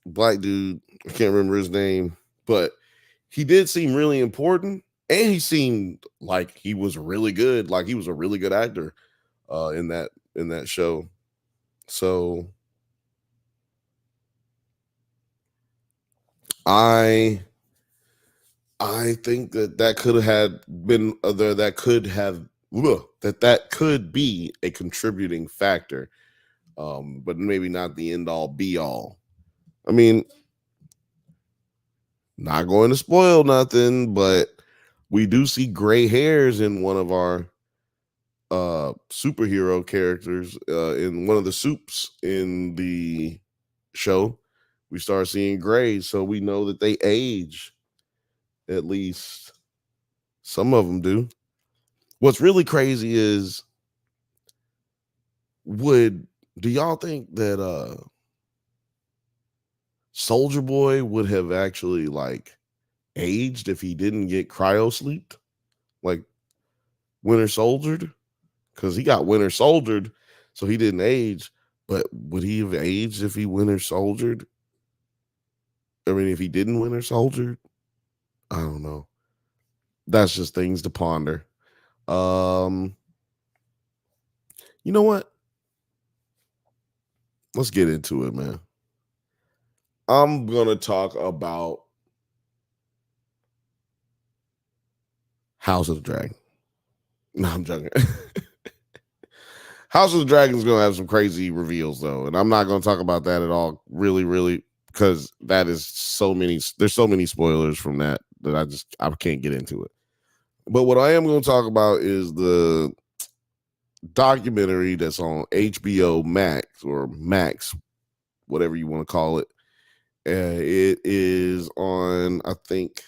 black dude, I can't remember his name, but he did seem really important, and he seemed like he was really good, like he was a really good actor in that show. So I think that could have been that could be a contributing factor, but maybe not the end all be all. I mean, not going to spoil nothing, but we do see gray hairs in one of our superhero characters in one of the soups in the show. We start seeing gray, so we know that they age. At least some of them do. What's really crazy is, do y'all think that Soldier Boy would have actually like aged if he didn't get cryo sleeped, like Winter Soldiered? Because he got Winter Soldiered, so he didn't age. But would he have aged if he Winter Soldiered? I mean, if he didn't Winter Soldiered, I don't know. That's just things to ponder. You know what? Let's get into it, man. I'm gonna talk about House of the Dragon. No, I'm joking. House of the Dragon is gonna have some crazy reveals though, and I'm not gonna talk about that at all. Really, because that is so many. There's so many spoilers from that I can't get into it. But what I am going to talk about is the documentary that's on HBO Max or Max, whatever you want to call it. It is on, I think,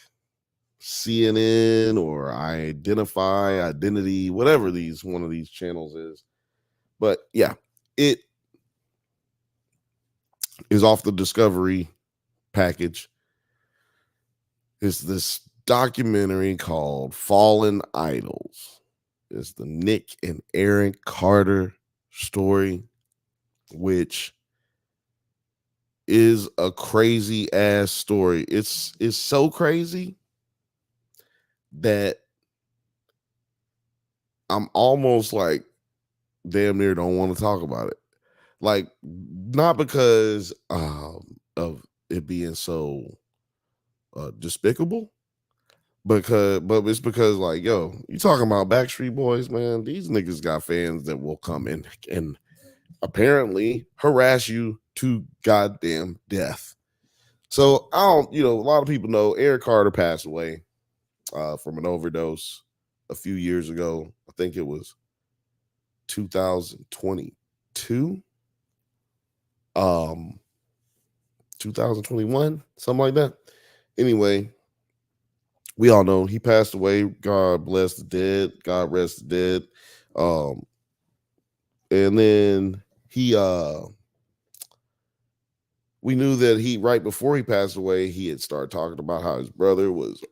CNN or Identity, whatever one of these channels is. But yeah, it is off the Discovery package. It's this documentary called Fallen Idols. It's the Nick and Aaron Carter story, which is a crazy ass story. It's so crazy that I'm almost like damn near don't want to talk about it. Like, not because of it being so despicable, but it's because, like, yo, you talking about Backstreet Boys, man. These niggas got fans that will come in and apparently harass you to goddamn death. So I don't, a lot of people know Eric Carter passed away from an overdose a few years ago. I think it was 2022, 2021, something like that. Anyway, we all know he passed away. God bless the dead. God rest the dead. And then we knew that right before he passed away, he had started talking about how his brother was a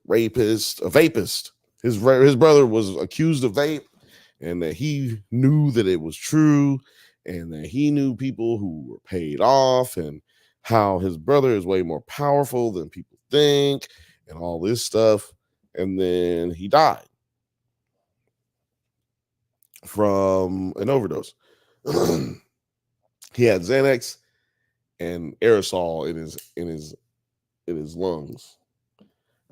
vapist. His brother was accused of vape, and that he knew that it was true, and that he knew people who were paid off, and how his brother is way more powerful than people think, and all this stuff. And then he died from an overdose. He had Xanax and aerosol in his lungs.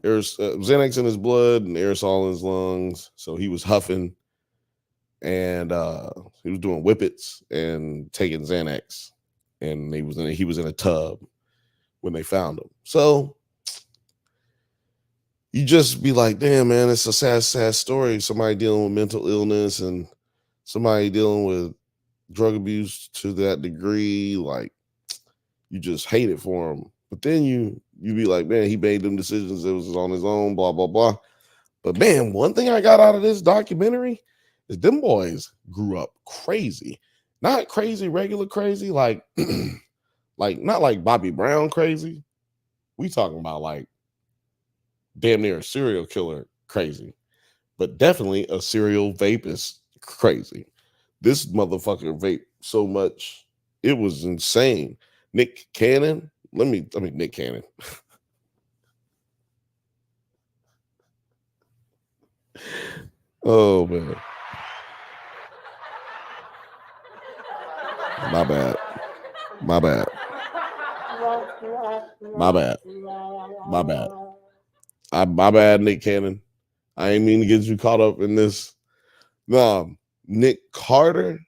There's Xanax in his blood and aerosol in his lungs. So he was huffing, and he was doing whippets and taking Xanax, and he was in a tub when they found him. So you just be like, damn, man, it's a sad story. Somebody dealing with mental illness and somebody dealing with drug abuse to that degree. Like, you just hate it for him. But then you be like, man, he made them decisions. It was on his own, blah, blah, blah. But man, one thing I got out of this documentary is them boys grew up crazy. Not crazy, regular crazy, like, like not like Bobby Brown crazy. We talking about like damn near a serial killer crazy, but definitely a serial vapist crazy. This motherfucker vape so much, it was insane. Nick Cannon, Nick Cannon. Oh man, my bad. My bad, Nick Cannon. I ain't mean to get you caught up in this. No, Nick Carter.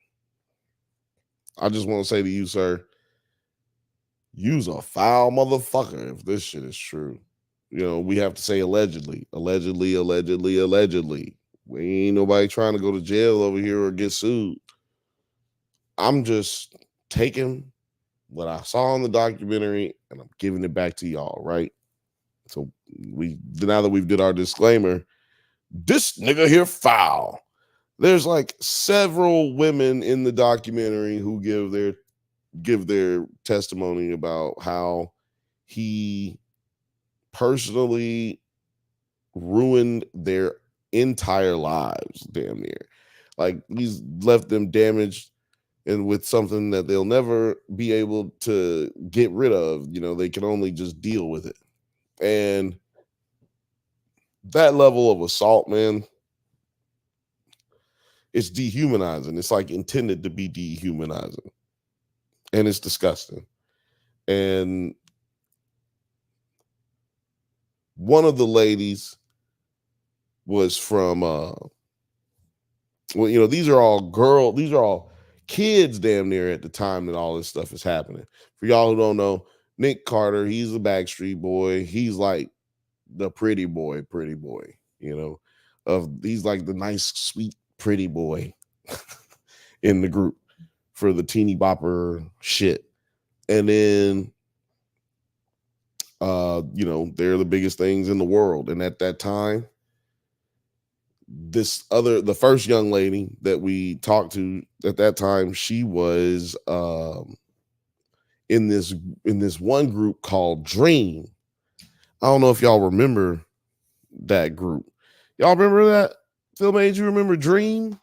I just want to say to you, sir, you's a foul motherfucker if this shit is true. We have to say allegedly. We ain't nobody trying to go to jail over here or get sued. I'm just taking what I saw in the documentary and I'm giving it back to y'all, right? So now that we've did our disclaimer, this nigga here foul. There's like several women in the documentary who give their testimony about how he personally ruined their entire lives, damn near. Like, he's left them damaged and with something that they'll never be able to get rid of. They can only just deal with it. And that level of assault, man, it's dehumanizing. It's like intended to be dehumanizing. And it's disgusting. And one of the ladies was from well, these are all kids damn near at the time that all this stuff is happening. For y'all who don't know, Nick Carter, he's a Backstreet Boy. He's like the pretty boy, he's like the nice, sweet, pretty boy in the group for the teeny bopper shit. And then they're the biggest things in the world. And at that time, the first young lady that we talked to at that time, she was in this one group called Dream. I don't know if y'all remember that group. Y'all remember that? Phil Made, you remember Dream?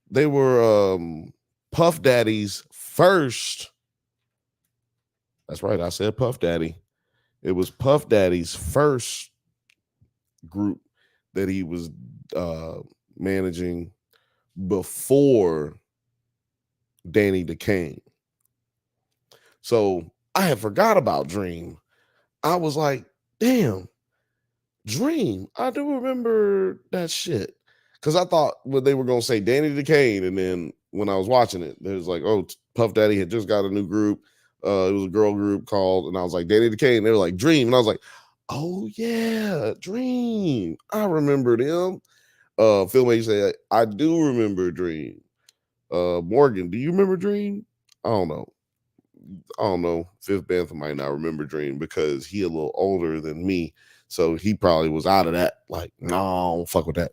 They were Puff Daddy's first. That's right, I said Puff Daddy. It was Puff Daddy's first group that he was managing before Danny DeCane. So I had forgot about Dream. I was like, damn, Dream. I do remember that shit. Because I thought they were going to say Danny DeCane. And then when I was watching it, there was like, oh, Puff Daddy had just got a new group. It was a girl group called, and I was like, Danny DeCane. They were like, Dream. And I was like, oh, yeah, Dream. I remember them. Phil May said, I do remember Dream. Morgan, do you remember Dream? I don't know. Fifth Bantha might not remember Dream because he a little older than me. So he probably was out of that. Like, no, fuck with that.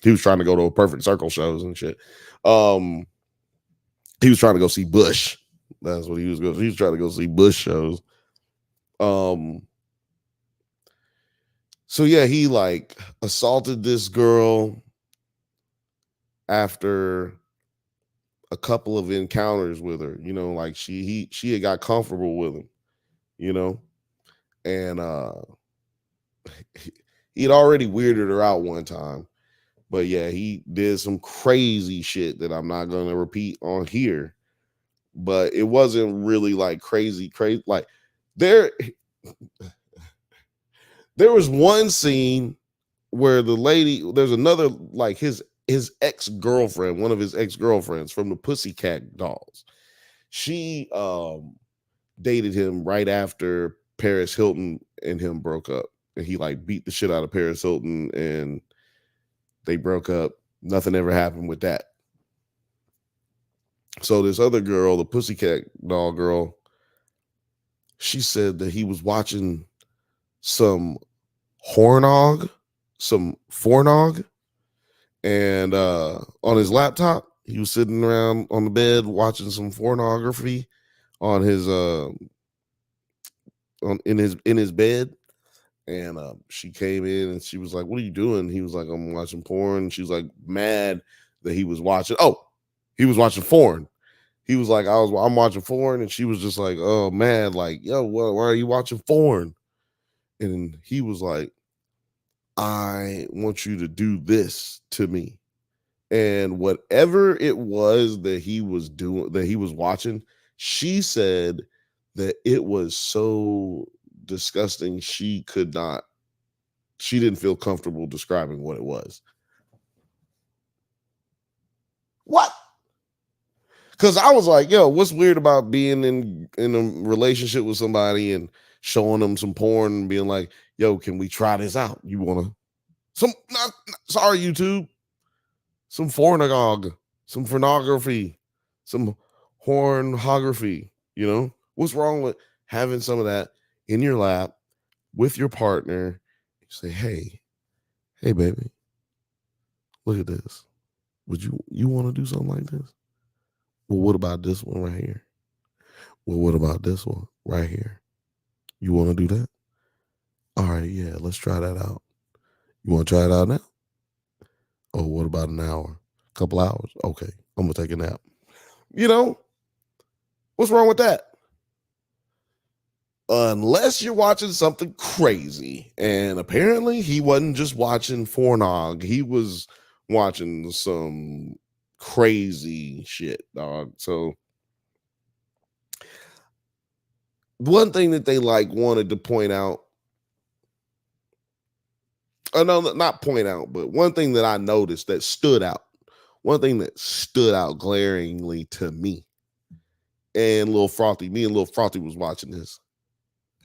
He was trying to go to a Perfect Circle shows and shit. He was trying to go see Bush. That's what he was going. He was trying to go see Bush shows. So yeah, he like assaulted this girl after a couple of encounters with her. Like she had got comfortable with him. And he'd already weirded her out one time. But yeah, he did some crazy shit that I'm not going to repeat on here. But it wasn't really like crazy. Like there was one scene where the lady, there's another, like his ex-girlfriend, one of his ex-girlfriends from the Pussycat Dolls. She dated him right after Paris Hilton and him broke up. And he like beat the shit out of Paris Hilton and they broke up. Nothing ever happened with that. So this other girl, the Pussycat Doll girl, she said that he was watching some fornog, and on his laptop, he was sitting around on the bed watching some pornography on his in his bed. And she came in and she was like, what are you doing? He was like, I'm watching porn. She was like mad that he was watching. Oh, he was watching porn. He was like, I'm watching porn. And she was just like, oh, mad. Like, yo, why are you watching porn? And he was like, I want you to do this to me. And whatever it was that he was doing, that he was watching, she said that it was so disgusting. She didn't feel comfortable describing what it was. What? Because I was like, yo, what's weird about being in a relationship with somebody and showing them some porn and being like, yo, can we try this out? You want to, sorry, YouTube, some pornography, some pornography, some hornography, what's wrong with having some of that in your lap with your partner? You say, hey, baby, look at this. Would you want to do something like this? Well, what about this one right here? Well, what about this one right here? You want to do that? All right, yeah, let's try that out. You want to try it out now? Oh, what about an hour? A couple hours? Okay, I'm going to take a nap. What's wrong with that? Unless you're watching something crazy. And apparently he wasn't just watching pornog. He was watching some crazy shit, dog. So one thing that they like wanted to point out no, not point out, but one thing that I noticed that stood out, glaringly to me, and Lil Frothy, me and Lil Frothy was watching this,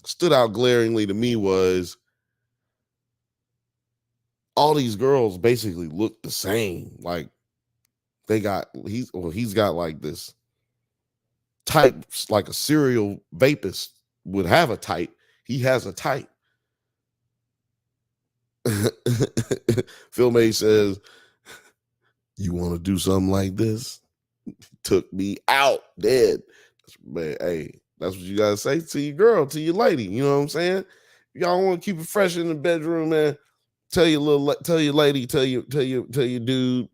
stood out glaringly to me was all these girls basically look the same. Like he's got like this type, like a serial vapist would have a type. He has a type. Phil May says, "You want to do something like this?" Took me out dead. But hey, that's what you gotta say to your girl, to your lady. You know what I'm saying? Y'all want to keep it fresh in the bedroom, man. Tell your lady, tell your dude,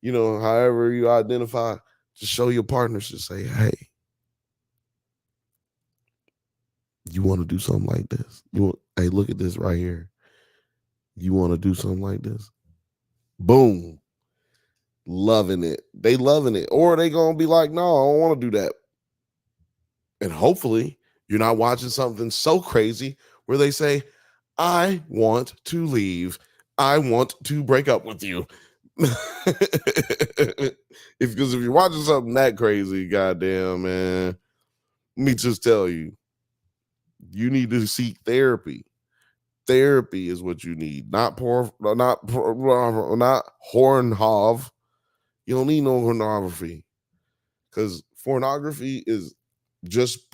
you know, however you identify, just show your partners to say, hey, you want to do something like this? Hey, look at this right here. You want to do something like this? Boom. Loving it. They loving it. Or they gonna be like, no, I don't want to do that. And hopefully you're not watching something so crazy where they say, I want to leave. I want to break up with you. Because if you're watching something that crazy, goddamn, man, let me just tell you, you need to seek therapy. Therapy is what you need, not Hornhov. You don't need no pornography, because pornography is just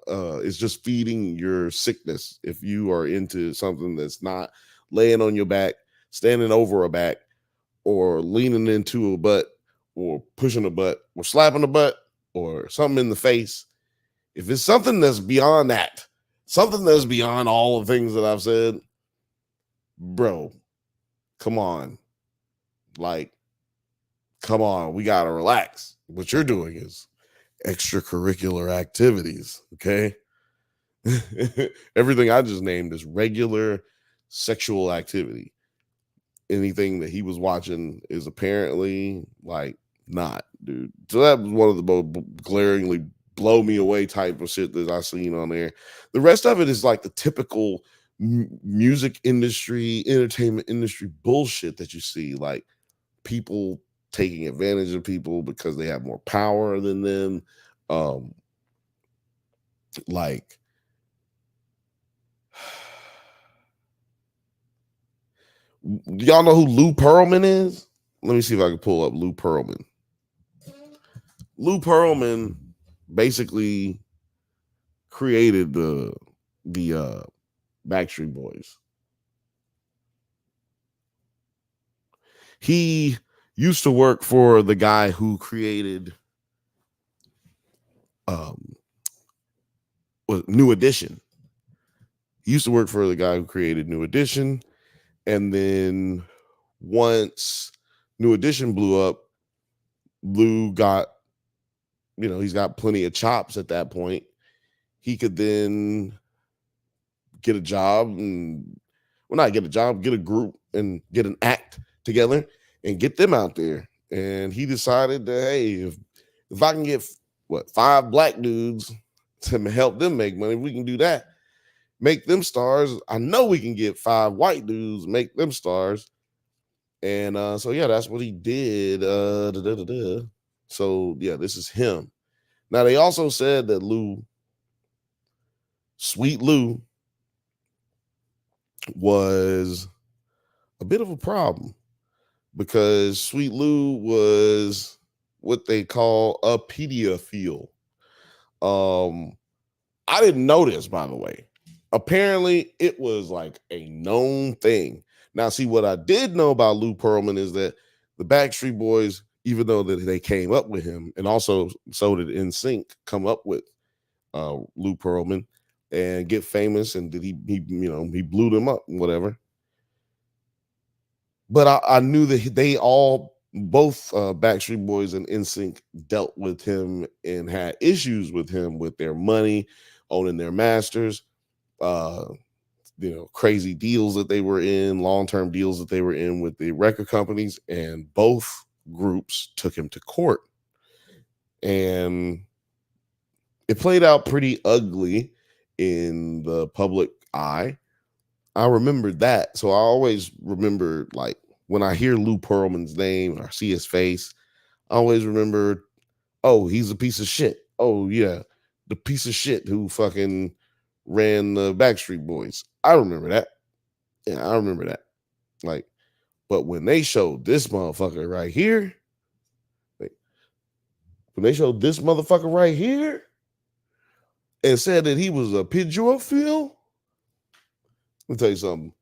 it's just feeding your sickness. If you are into something that's not laying on your back, standing over a back, or leaning into a butt, or pushing a butt, or slapping a butt, or something in the face, if it's something that's beyond that, something that's beyond all the things that I've said, bro, come on. Like, come on, we gotta relax. What you're doing is extracurricular activities, okay? Everything I just named is regular sexual activity. Anything that he was watching is apparently like not, dude. So that was one of the most glaringly blow me away type of shit that I seen on there. The rest of it is like the typical music industry, entertainment industry bullshit that you see, like people taking advantage of people because they have more power than them. Like y'all know who Lou Pearlman is? Let me see if I can pull up Lou Pearlman. Lou Pearlman basically created the Backstreet Boys. He used to work for the guy who created New Edition. He used to work for the guy who created New Edition, and then once New Edition blew up, Lou got, you know, he's got plenty of chops at that point. He could then get a job and, well, not get a job, get a group and get an act together and get them out there. And he decided that, hey, if I can get 5 black dudes to help them make money, we can do that. Make them stars. I know we can get 5 white dudes, make them stars. And so yeah, that's what he did. So yeah, this is him. Now they also said that Sweet Lou, was a bit of a problem because Sweet Lou was what they call a pedophile. I didn't know this, by the way. Apparently, it was like a known thing. Now, see, what I did know about Lou Pearlman is that the Backstreet Boys, even though that they came up with him, and also so did NSYNC come up with Lou Pearlman and get famous, and did he blew them up and whatever. But I knew that both Backstreet Boys and NSYNC dealt with him and had issues with him with their money, owning their masters, crazy deals that they were in, long-term deals that they were in with the record companies, and both groups took him to court. And it played out pretty ugly in the public eye. I remember that. So I always remember, like, when I hear Lou Pearlman's name or see his face, I always remember, oh, he's a piece of shit. Oh, yeah, the piece of shit who fucking ran the Backstreet Boys. I remember that. Yeah, I remember that. Like, but when they showed this motherfucker right here, like, when they showed this motherfucker right here and said that he was a pedophile, let me tell you something.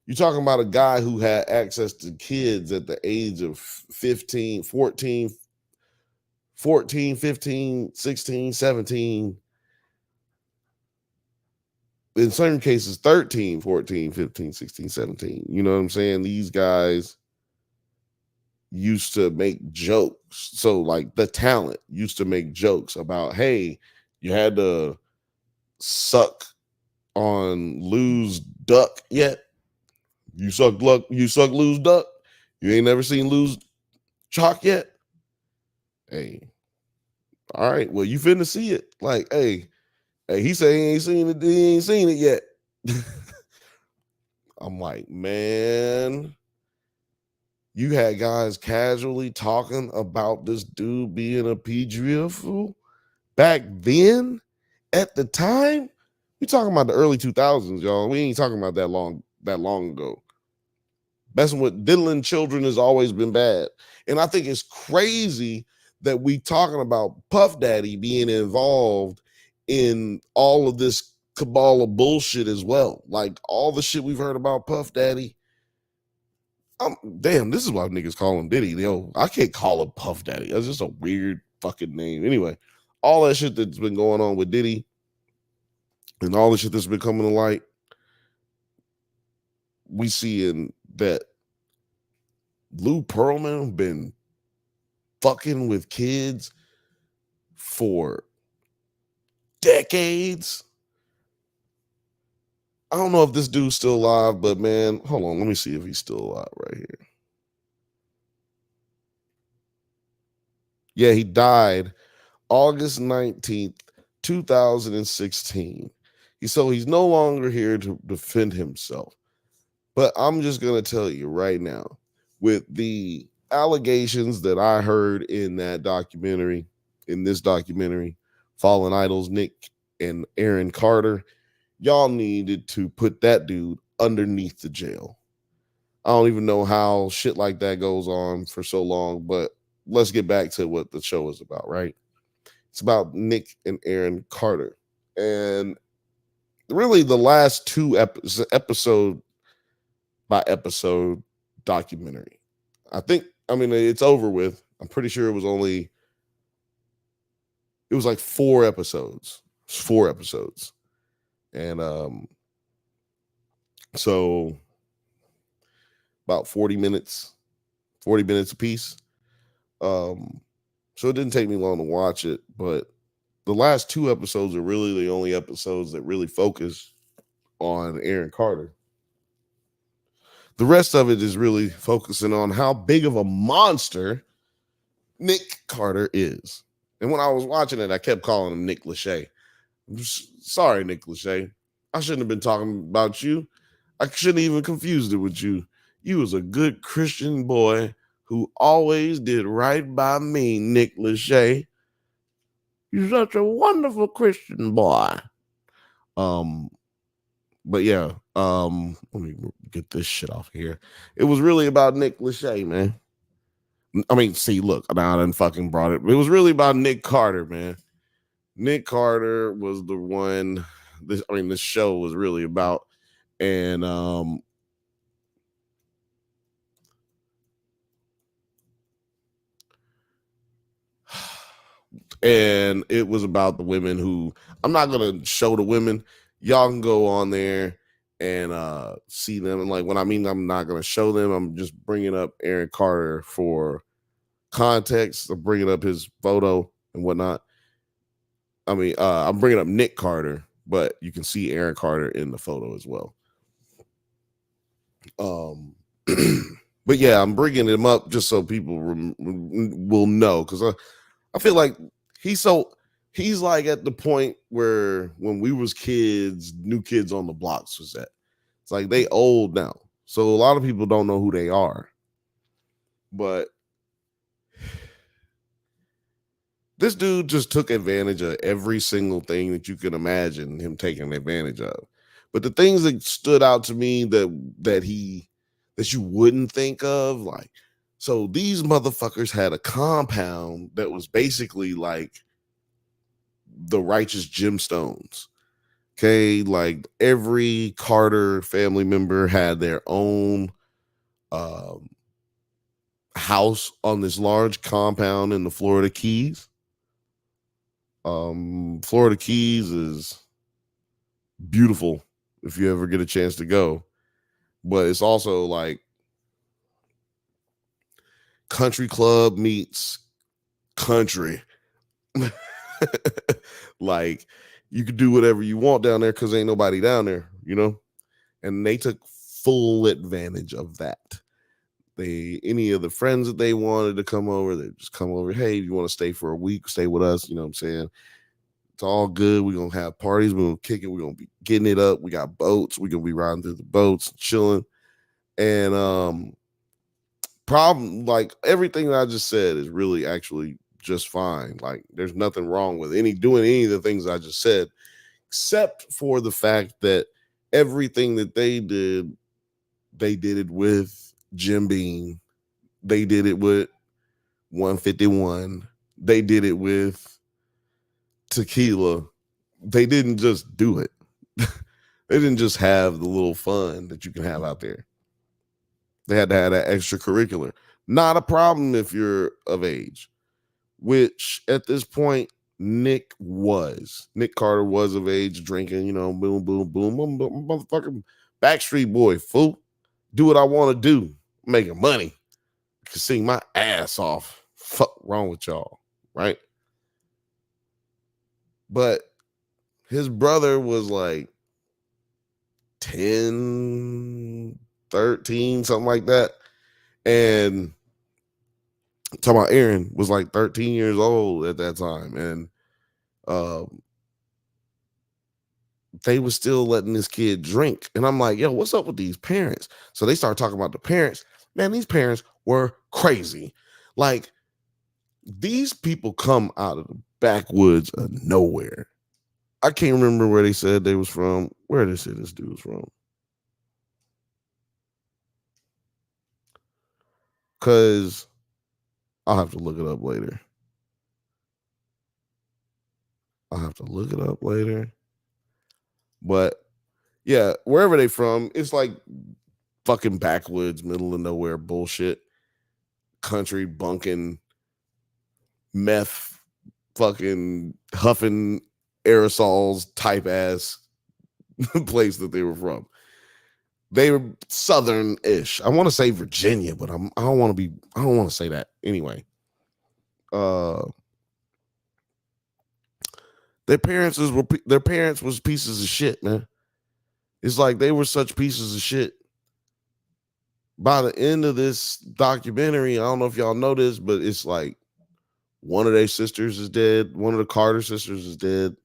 You're talking about a guy who had access to kids at the age of 15, 14, 15, 16, 17. In certain cases, 13, 14, 15, 16, 17. You know what I'm saying? These guys used to make jokes. So, like, the talent used to make jokes about, hey, you had to suck on Lou's duck yet? You suck Lou's duck? You ain't never seen Lou's chalk yet? Hey, all right, well, you finna see it. Like, hey, he say he ain't seen it yet. I'm like, man, you had guys casually talking about this dude being a pedophile back then. At the time, we talking about the early 2000s, y'all. We ain't talking about that long ago. Messing with diddling children has always been bad. And I think it's crazy that we talking about Puff Daddy being involved in all of this cabal of bullshit as well. Like, all the shit we've heard about Puff Daddy. Damn, this is why niggas call him Diddy. Yo, I can't call him Puff Daddy. That's just a weird fucking name. Anyway, all that shit that's been going on with Diddy and all the shit that's been coming to light, we see in that Lou Pearlman been fucking with kids for decades. I don't know if this dude's still alive, but man, hold on. Let me see if he's still alive right here. Yeah, he died August 19th, 2016. So he's no longer here to defend himself. But I'm just going to tell you right now, with the allegations that I heard in this documentary, Fallen Idols, Nick and Aaron Carter, y'all needed to put that dude underneath the jail. I don't even know how shit like that goes on for so long, but let's get back to what the show is about, right? It's about Nick and Aaron Carter. And really the last two episode by episode documentary. It's over with. I'm pretty sure it was like 4 episodes. 4 episodes. And so about 40 minutes a piece. So it didn't take me long to watch it, but the last 2 episodes are really the only episodes that really focus on Aaron Carter. The rest of it is really focusing on how big of a monster Nick Carter is. And when I was watching it, I kept calling him Nick Lachey. Sorry, Nick Lachey. I shouldn't have been talking about you. I shouldn't even confused it with you. You was a good Christian boy who always did right by me, Nick Lachey. You're such a wonderful Christian boy. But yeah, let me get this shit off of here. It was really about Nick Lachey, man. Look, I done fucking brought it. It was really about Nick Carter, man. Nick Carter was the one this show was really about. And and it was about the women who, I'm not gonna show the women. Y'all can go on there and see them. And like, when I'm not gonna show them, I'm just bringing up Aaron Carter for context. I'm bringing up his photo and whatnot. I'm bringing up Nick Carter, but you can see Aaron Carter in the photo as well. But yeah, I'm bringing him up just so people will know, because I feel like he's like at the point where when we was kids, New Kids on the Blocks was at. It's like they old now. So a lot of people don't know who they are. But this dude just took advantage of every single thing that you can imagine him taking advantage of. But the things that stood out to me that you wouldn't think of, like, so these motherfuckers had a compound that was basically like the righteous gemstones. Okay, like every Carter family member had their own house on this large compound in the Florida Keys. Florida Keys is beautiful if you ever get a chance to go, but it's also like country club meets country. Like you could do whatever you want down there because ain't nobody down there, you know? And they took full advantage of that. Any of the friends that they wanted to come over, they just come over. Hey, you want to stay for a week? Stay with us. You know what I'm saying? It's all good. We're going to have parties. We're going to kick it. We're going to be getting it up. We got boats. We're going to be riding through the boats, chilling. And problem, like everything that I just said is really actually just fine. Like there's nothing wrong with doing any of the things I just said, except for the fact that everything that they did it with Jim Beam. They did it with 151. They did it with tequila. They didn't just do it. They didn't just have the little fun that you can have out there. They had to have that extracurricular. Not a problem if you're of age, which at this point, Nick Carter was of age, drinking, you know, boom, boom, boom, boom, boom, motherfucking Backstreet Boy, fool. Do what I want to do. Making money. I can sing my ass off. Fuck wrong with y'all, right? But his brother was like 10, 13, something like that. And talking about Aaron was like 13 years old at that time. And they were still letting this kid drink. And I'm like, yo, what's up with these parents? So they start talking about the parents. Man, these parents were crazy. Like, these people come out of the backwoods of nowhere. I can't remember where they said they was from. Where did they say this dude was from? Because I'll have to look it up later. But yeah, wherever they from, it's like fucking backwoods, middle of nowhere bullshit. Country bunking, meth, fucking huffing aerosols type ass place that they were from. They were southern-ish. I want to say Virginia, but I don't want to say that anyway. Their parents was pieces of shit, man. It's like they were such pieces of shit. By the end of this documentary, I don't know if y'all know this, but it's like one of their sisters is dead. One of the Carter sisters is dead.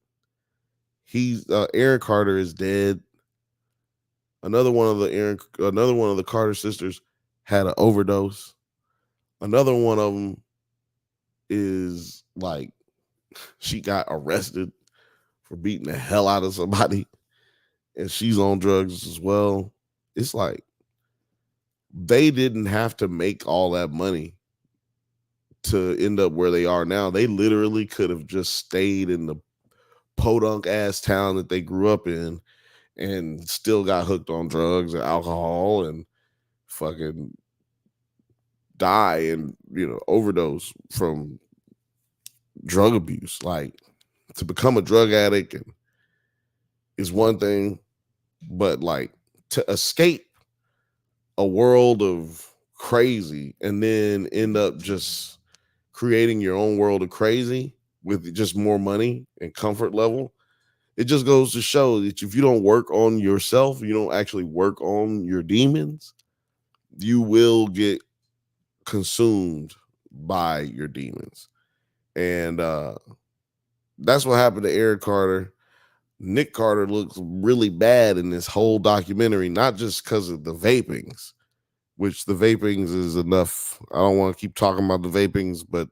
Aaron Carter is dead. Another one of the Carter sisters had an overdose. Another one of them is like, she got arrested for beating the hell out of somebody, and she's on drugs as well. It's like they didn't have to make all that money to end up where they are now. They literally could have just stayed in the podunk ass town that they grew up in and still got hooked on drugs and alcohol and fucking die and, you know, overdose from drug abuse. Like, to become a drug addict is one thing, but like to escape a world of crazy and then end up just creating your own world of crazy with just more money and comfort level, it just goes to show that if you don't work on yourself, you don't actually work on your demons, you will get consumed by your demons. And that's what happened to Aaron Carter. Nick Carter looks really bad in this whole documentary, not just because of the vapings, which the vapings is enough. I don't want to keep talking about the vapings, but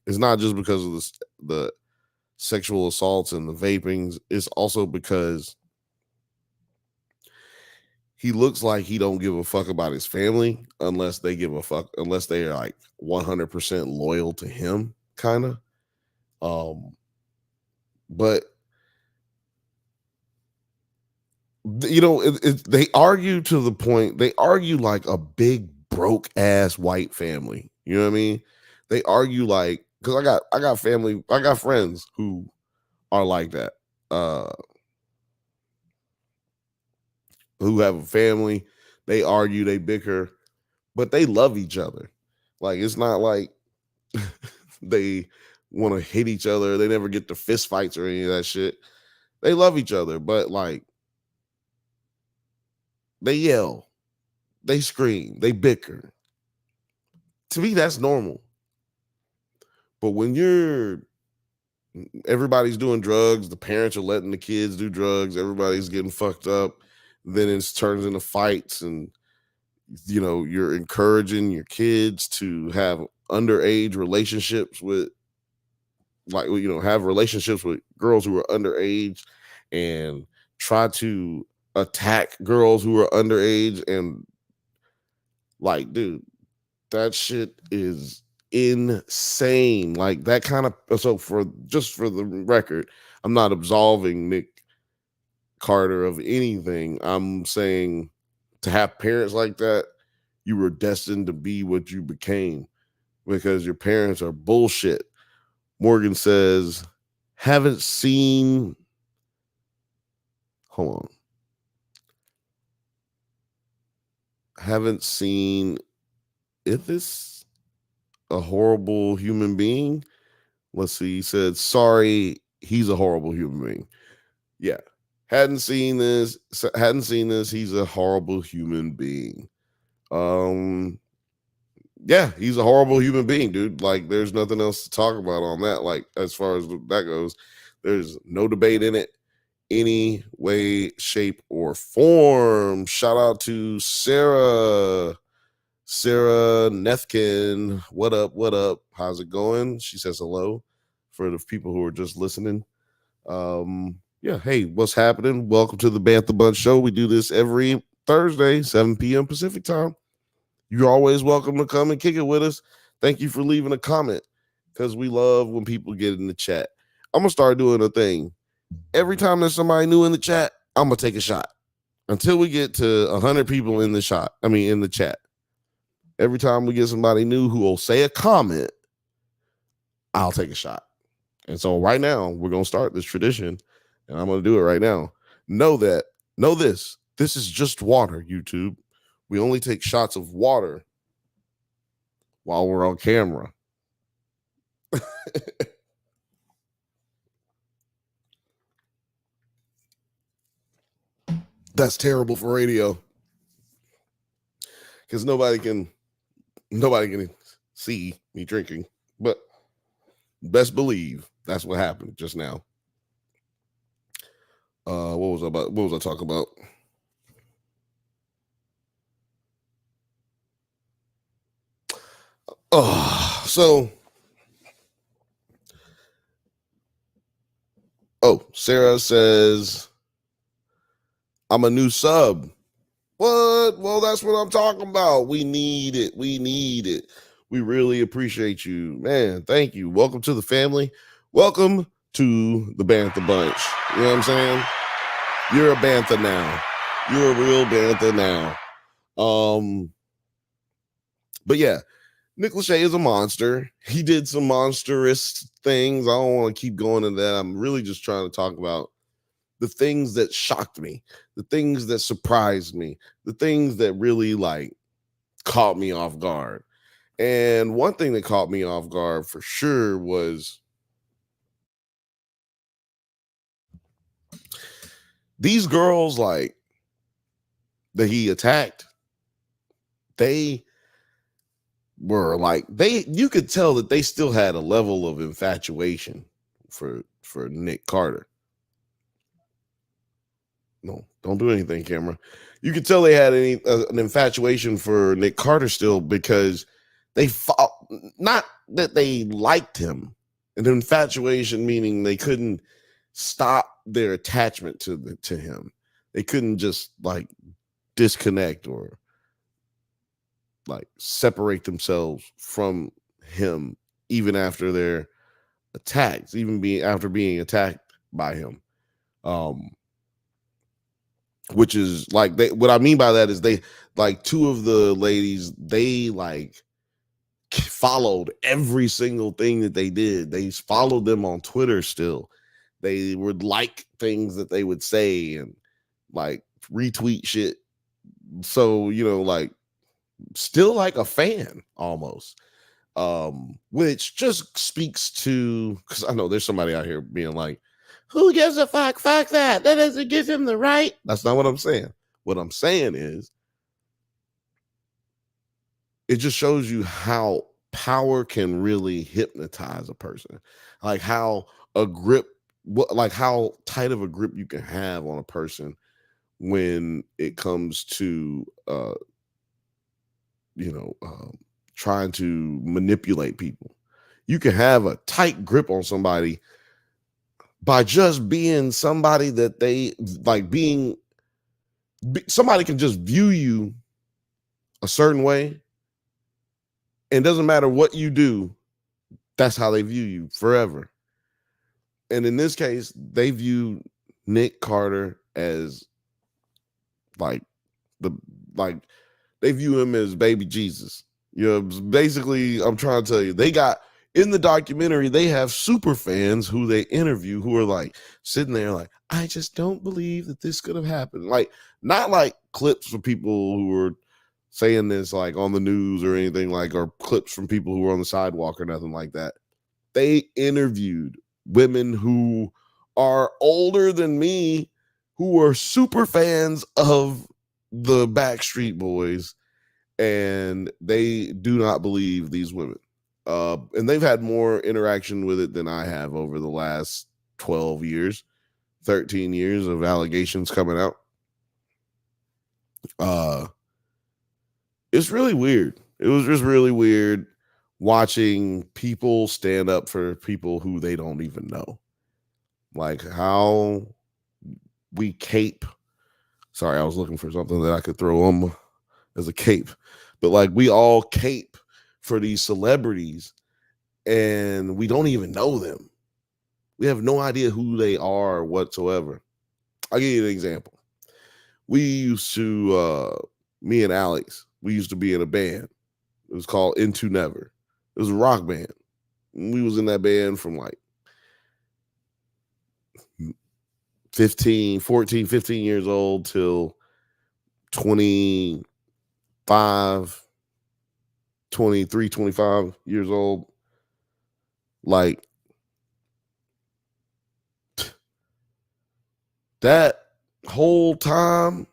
it's not just because of the sexual assaults and the vapings. It's also because he looks like he don't give a fuck about his family unless they give a fuck, unless they are like 100% loyal to him, kind of. But you know, they argue to the point, they argue like a big broke ass white family. You know what I mean? They argue like, because I got family, I got friends who are like that. Who have a family, they argue, they bicker, but they love each other. Like, it's not like they want to hit each other. They never get to fist fights or any of that shit. They love each other, but like, they yell, they scream, they bicker. To me, that's normal. But when everybody's doing drugs, the parents are letting the kids do drugs, everybody's getting fucked up, then it turns into fights, and you know, you're encouraging your kids to have underage relationships with, like, you know, have relationships with girls who are underage and try to attack girls who are underage. And like, dude, that shit is insane. Like, that kind of, so for the record, I'm not absolving Nick Carter of anything. I'm saying, to have parents like that, you were destined to be what you became, because your parents are bullshit. Morgan says, haven't seen, hold on. Haven't seen Ithis, a horrible human being. Let's see. He said, sorry, he's a horrible human being. Yeah. Hadn't seen this. He's a horrible human being. Yeah, he's a horrible human being, dude. Like, there's nothing else to talk about on that. Like, as far as that goes, there's no debate in it, any way, shape, or form. Shout out to Sarah Nethkin. What up? What up? How's it going? She says hello for the people who are just listening. Yeah, hey, what's happening? Welcome to the Bantha Bunch Show. We do this every Thursday, 7 p.m. Pacific time. You're always welcome to come and kick it with us. Thank you for leaving a comment, because we love when people get in the chat. I'm going to start doing a thing. Every time there's somebody new in the chat, I'm going to take a shot until we get to 100 people in the chat. Every time we get somebody new who will say a comment, I'll take a shot. And so right now, we're going to start this tradition, and I'm going to do it right now. Know this is just water, YouTube. We only take shots of water while we're on camera. That's terrible for radio, because nobody can see me drinking, but best believe that's what happened just now. What was I talking about? Sarah says, I'm a new sub. What? Well, that's what I'm talking about. We need it. We really appreciate you, man. Thank you. Welcome to the family. Welcome to the Bantha Bunch. You know what I'm saying? You're a Bantha now. You're a real Bantha now. But yeah, Nick Lachey is a monster. He did some monstrous things. I don't want to keep going into that. I'm really just trying to talk about the things that shocked me, the things that surprised me, the things that really like caught me off guard. And one thing that caught me off guard for sure was these girls, like, that he attacked. They were like, you could tell that they still had a level of infatuation for Nick Carter. No, don't do anything, camera. You could tell they had an infatuation for Nick Carter still, because they fought, not that they liked him. An infatuation meaning they couldn't stop their attachment to him. They couldn't just like disconnect or like separate themselves from him, even after their attacks, after being attacked by him. Which is like, what I mean by that is, they like, two of the ladies, they like followed every single thing that they did. They followed them on Twitter still. They would like things that they would say and like retweet shit. So, like, still like a fan almost. Which just speaks to, because I know there's somebody out here being like, who gives a fuck? Fuck that. That doesn't give him the right. That's not what I'm saying. What I'm saying is, it just shows you how power can really hypnotize a person. Like how how tight of a grip you can have on a person when it comes to trying to manipulate people. You can have a tight grip on somebody by just being somebody that they like, somebody can just view you a certain way, and it doesn't matter what you do, that's how they view you forever. And in this case, they view Nick Carter as like they view him as baby Jesus. Basically, I'm trying to tell you, they got, in the documentary, they have super fans who they interview who are like sitting there like, I just don't believe that this could have happened. Like, not like clips from people who were saying this like on the news or anything, like, or clips from people who were on the sidewalk or nothing like that. They interviewed women who are older than me, who are super fans of the Backstreet Boys, and they do not believe these women. And they've had more interaction with it than I have over the last 12 years, 13 years of allegations coming out. It's really weird. It was just really weird watching people stand up for people who they don't even know. Like how we cape. Sorry, I was looking for something that I could throw on as a cape. But like, we all cape for these celebrities and we don't even know them. We have no idea who they are whatsoever. I'll give you an example. We used to, me and Alex, we used to be in a band. It was called Into Never. It was a rock band. We was in that band from like 15 years old till 23, 25 years old. Like, that whole time,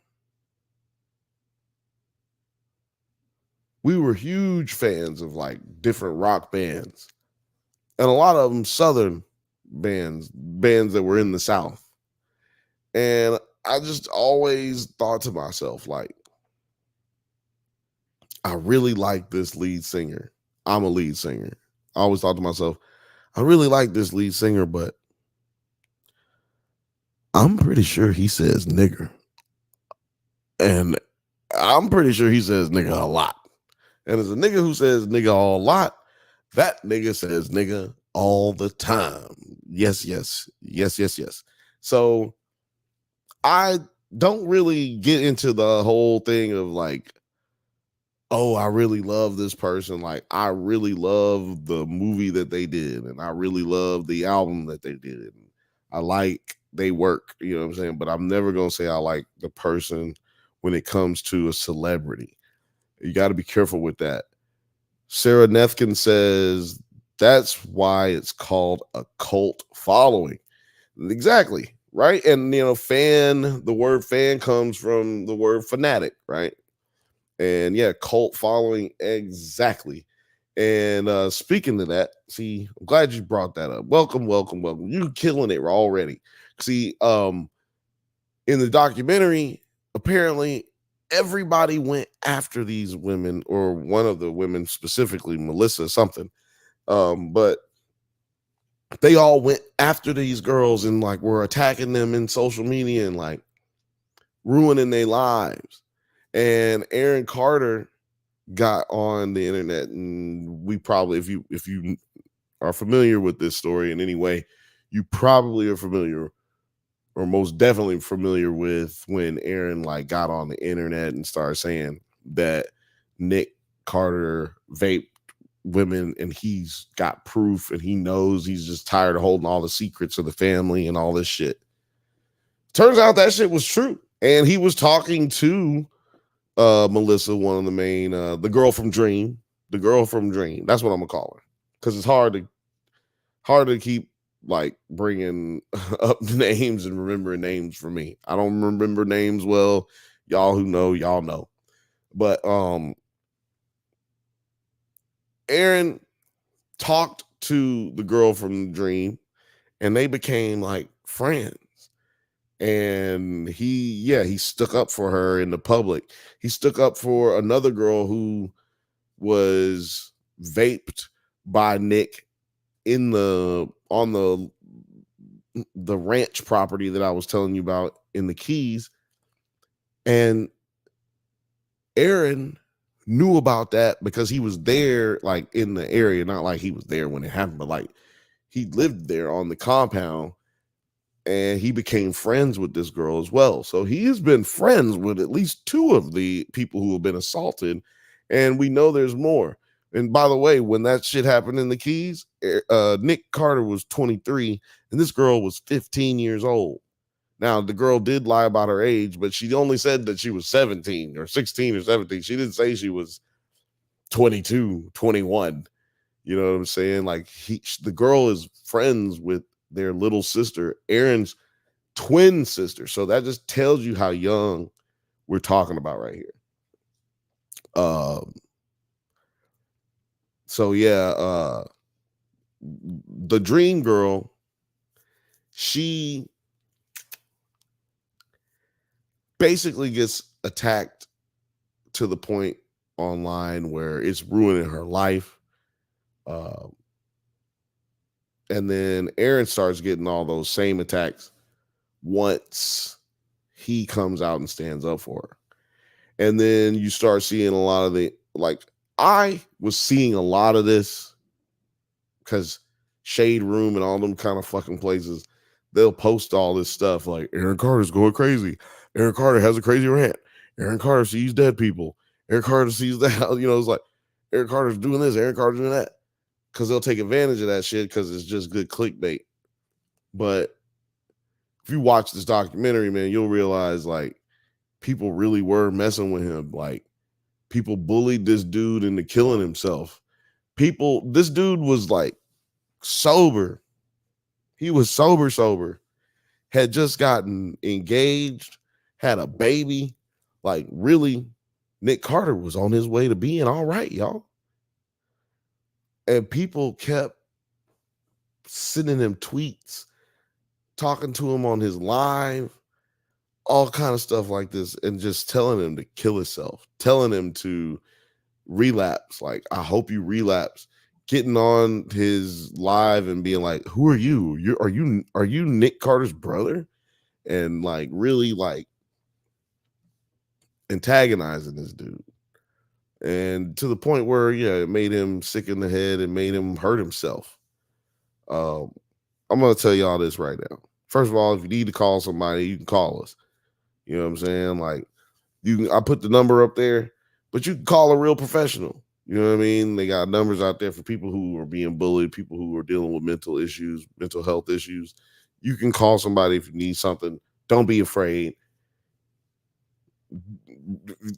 we were huge fans of like different rock bands, and a lot of them Southern bands that were in the South. And I just always thought to myself, like, I really like this lead singer. I'm a lead singer. I always thought to myself, I really like this lead singer, but I'm pretty sure he says nigger. And I'm pretty sure he says nigga a lot. And as a nigga who says nigga a lot, that nigga says nigga all the time. Yes. So I don't really get into the whole thing of like, oh, I really love this person. Like, I really love the movie that they did, and I really love the album that they did. I like they work, you know what I'm saying? But I'm never going to say I like the person when it comes to a celebrity. You got to be careful with that. Sarah Nethkin says that's why it's called a cult following. Exactly. Right. And, the word fan comes from the word fanatic. Right. And yeah, cult following. Exactly. And speaking of that, see, I'm glad you brought that up. Welcome. You killing it already. See, In the documentary, apparently everybody went after these women, or one of the women specifically, Melissa something. But they all went after these girls and like were attacking them in social media and like ruining their lives. And Aaron Carter got on the internet, and we probably, if you are familiar with this story in any way, you probably are familiar, or most definitely familiar with, when Aaron like got on the internet and started saying that Nick Carter vaped women and he's got proof and he knows, he's just tired of holding all the secrets of the family and all this shit. Turns out that shit was true. And he was talking to Melissa, one of the main, the girl from Dream. That's what I'm gonna call her, because it's hard to keep like bringing up names and remembering names for me. I don't remember names well. Y'all who know, y'all know. But Aaron talked to the girl from Dream, and they became like friends. And he stuck up for her in the public. He stuck up for another girl who was vaped by Nick on the ranch property that I was telling you about in the Keys. And Aaron knew about that because he was there, like in the area, not like he was there when it happened, but like he lived there on the compound, and he became friends with this girl as well. So he has been friends with at least two of the people who have been assaulted, and we know there's more. And by the way, when that shit happened in the Keys, Nick Carter was 23 and this girl was 15 years old. Now, the girl did lie about her age, but she only said that she was 17 or 16 or 17. She didn't say she was 22, 21. You know what I'm saying? Like the girl is friends with their little sister, Aaron's twin sister. So that just tells you how young we're talking about right here. So yeah, the Dream Girl, she basically gets attacked to the point online where it's ruining her life. And then Aaron starts getting all those same attacks once he comes out and stands up for her. And then you start seeing a lot of the, like, I was seeing a lot of this because Shade Room and all them kind of fucking places, they'll post all this stuff like Aaron Carter's going crazy. Aaron Carter has a crazy rant. Aaron Carter sees dead people. Aaron Carter sees that. You know, it's like Aaron Carter's doing this. Aaron Carter's doing that. Because they'll take advantage of that shit because it's just good clickbait. But if you watch this documentary, man, you'll realize like people really were messing with him. Like people bullied this dude into killing himself. This dude was like sober. He was sober, had just gotten engaged, had a baby. Like really, Nick Carter was on his way to being all right, y'all. And people kept sending him tweets, talking to him on his live, all kind of stuff like this, and just telling him to kill himself, telling him to relapse. Like, I hope you relapse. Getting on his live and being like, "Who are you? Are you Nick Carter's brother?" And like really like antagonizing this dude. And to the point where, yeah, it made him sick in the head and made him hurt himself. I'm going to tell y'all this right now. First of all, if you need to call somebody, you can call us. You know what I'm saying? Like, I put the number up there, but you can call a real professional. You know what I mean? They got numbers out there for people who are being bullied, people who are dealing with mental issues, mental health issues. You can call somebody if you need something. Don't be afraid.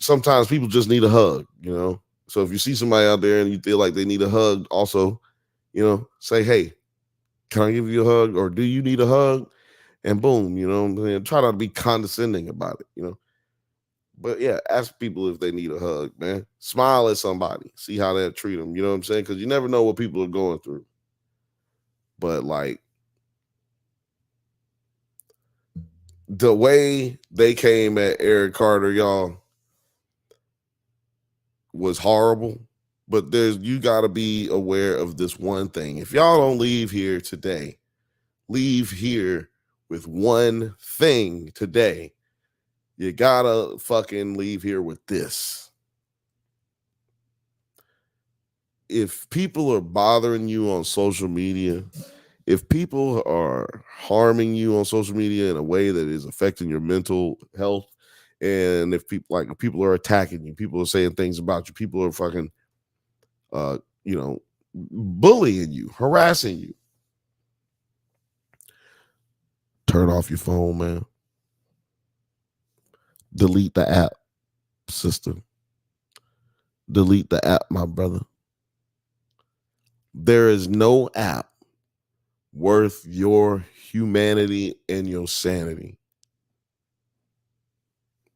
Sometimes people just need a hug, you know? So if you see somebody out there and you feel like they need a hug, also, you know, say, "Hey, can I give you a hug?" Or "Do you need a hug?" And boom, you know what I'm saying? Try not to be condescending about it, you know? But yeah, ask people if they need a hug, man. Smile at somebody. See how they'll treat them, you know what I'm saying? Because you never know what people are going through. But like, the way they came at Eric Carter, y'all, was horrible. But you got to be aware of this one thing. If y'all don't leave here today, leave here with one thing today. You gotta fucking leave here with this. If people are bothering you on social media, if people are harming you on social media in a way that is affecting your mental health, and if people are attacking you, people are saying things about you, people are fucking bullying you, harassing you, turn off your phone, man. Delete the app, sister. Delete the app, my brother. There is no app worth your humanity and your sanity.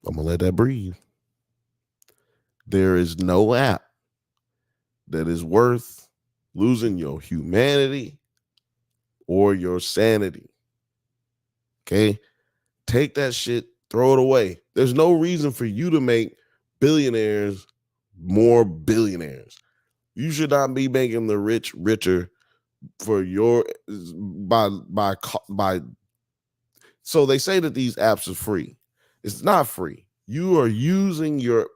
I'm going to let that breathe. There is no app that is worth losing your humanity or your sanity. Okay? Take that shit, throw it away. There's no reason for you to make billionaires more billionaires. You should not be making the rich richer for your by. So they say that these apps are free. It's not free. You are using your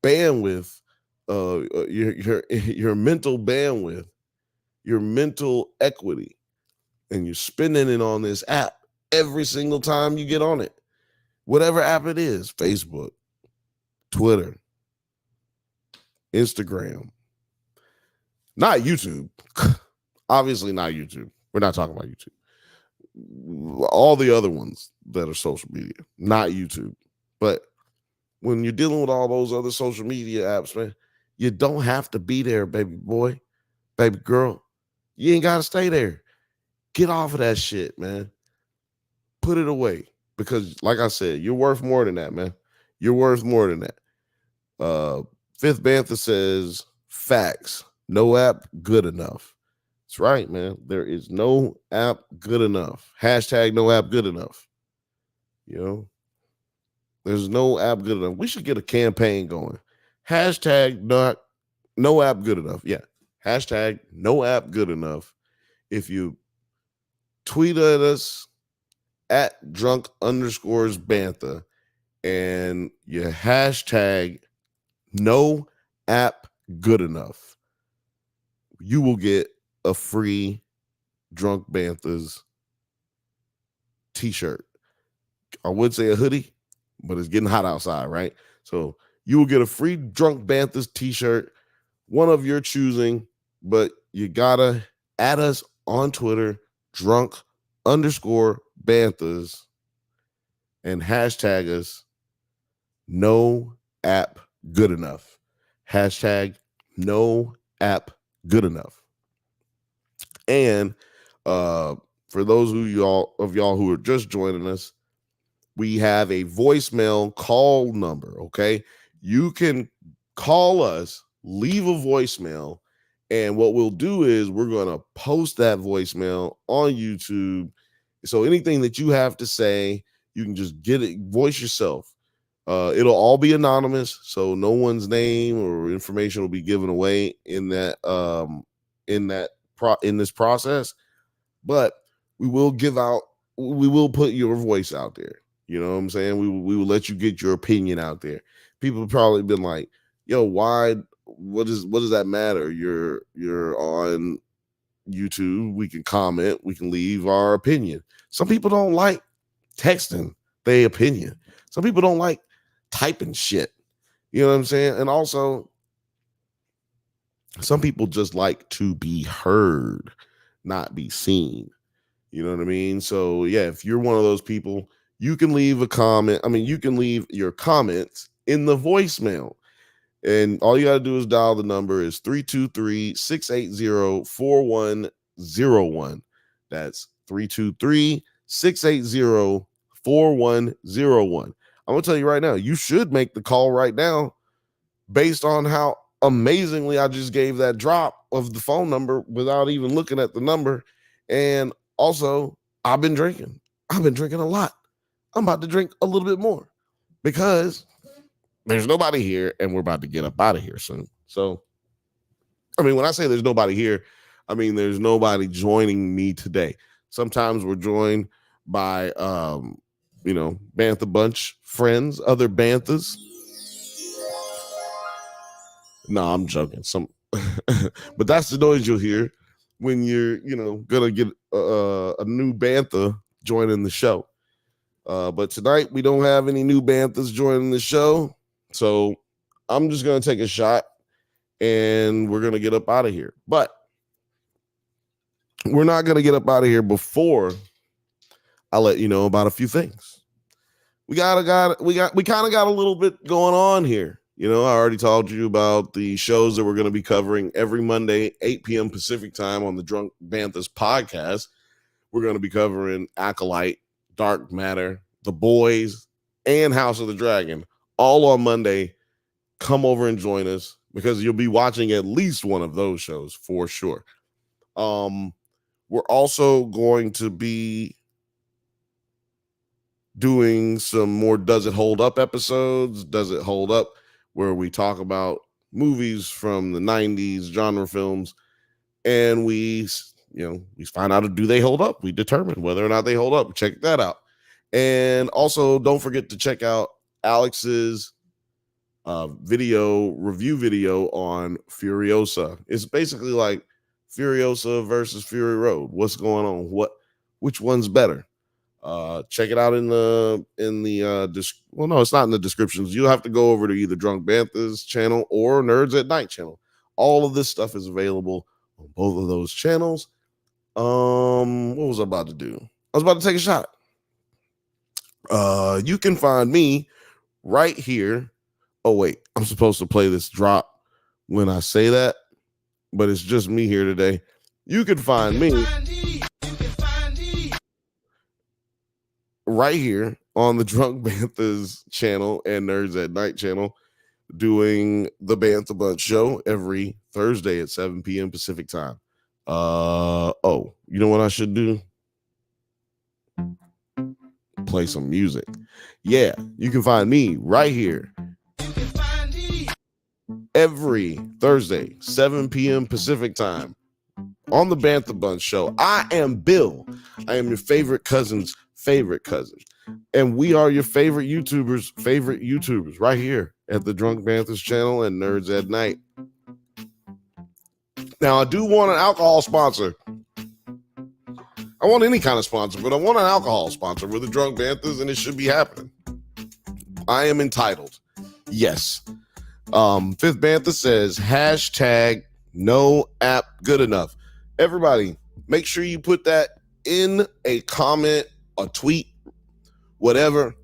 bandwidth, your mental bandwidth, your mental equity, and you're spending it on this app every single time you get on it. Whatever app it is, Facebook, Twitter, Instagram, not YouTube. Obviously not YouTube. We're not talking about YouTube. All the other ones that are social media, not YouTube. But when you're dealing with all those other social media apps, man, you don't have to be there, baby boy, baby girl. You ain't got to stay there. Get off of that shit, man. Put it away. Because, like I said, you're worth more than that, man. You're worth more than that. Fifth Bantha says, facts. No app good enough. That's right, man. There is no app good enough. Hashtag no app good enough. You know, there's no app good enough. We should get a campaign going. Hashtag no app good enough. Yeah. Hashtag no app good enough. If you tweet at us at drunk_Bantha and you hashtag no app good enough, you will get a free Drunk Bantha's t-shirt. I would say a hoodie, but it's getting hot outside, right? So you will get a free Drunk Bantha's t-shirt, one of your choosing, but you gotta add us on Twitter, drunk_Banthas, and hashtag us no app good enough. Hashtag no app good enough. And for those of y'all who are just joining us, we have a voicemail call number. Okay, you can call us, leave a voicemail, and what we'll do is we're going to post that voicemail on YouTube. So anything that you have to say, you can just get it, voice yourself. It'll all be anonymous, so no one's name or information will be given away in this process. But we will put your voice out there. You know what I'm saying? We will let you get your opinion out there. People have probably been like, yo, what does that matter? You're on YouTube. We can comment, we can leave our opinion. Some people don't like texting their opinion. Some people don't like typing shit. You know what I'm saying? And also, some people just like to be heard, not be seen. You know what I mean? So yeah, if you're one of those people, you can leave a comment. I mean, you can leave your comments in the voicemail. And all you got to do is dial the number is 323-680-4101. That's 323-680-4101. I'm going to tell you right now, you should make the call right now based on how amazingly I just gave that drop of the phone number without even looking at the number. And also, I've been drinking a lot. I'm about to drink a little bit more because there's nobody here and we're about to get up out of here soon. So, I mean, when I say there's nobody here, I mean, there's nobody joining me today. Sometimes we're joined by, Bantha Bunch friends, other Banthas. No, I'm joking. But that's the noise you'll hear when you're, gonna get a new Bantha joining the show. But tonight we don't have any new Banthas joining the show, so I'm just gonna take a shot and we're gonna get up out of here. But we're not gonna get up out of here before I let you know about a few things. We kind of got a little bit going on here. I already told you about the shows that we're going to be covering every Monday, 8 p.m. Pacific time on the Drunk Banthas podcast. We're going to be covering Acolyte, Dark Matter, The Boys, and House of the Dragon, all on Monday. Come over and join us because you'll be watching at least one of those shows for sure. We're also going to be doing some more Does It Hold Up episodes. Does It Hold Up, where we talk about movies from the 90s, genre films, and we find out, do they hold up? We determine whether or not they hold up. Check that out. And also, don't forget to check out Alex's review video on Furiosa. It's basically like Furiosa versus Fury Road. What's going on? Which one's better? Check it out in the no, it's not in the descriptions. You'll have to go over to either Drunk Bantha's channel or Nerds at Night channel. All of this stuff is available on both of those channels. What was I about to do? I was about to take a shot. You can find me right here. Oh wait, I'm supposed to play this drop when I say that, but it's just me here today. You can find me right here on the Drunk Banthas channel and Nerds at Night channel, doing the Bantha Bunch show every Thursday at 7 p.m. Pacific time. You know what I should do? Play some music. Yeah, you can find me right here every Thursday, 7 p.m. Pacific time on the Bantha Bunch show. I am Bill. I am your favorite cousin's favorite cousin. And we are your favorite YouTubers right here at the Drunk Banthas channel and Nerds at Night. Now, I do want an alcohol sponsor. I want any kind of sponsor, but I want an alcohol sponsor. We're the Drunk Banthas, and it should be happening. I am entitled. Yes. Fifth Bantha says, hashtag no app good enough. Everybody, make sure you put that in a comment, a tweet, whatever.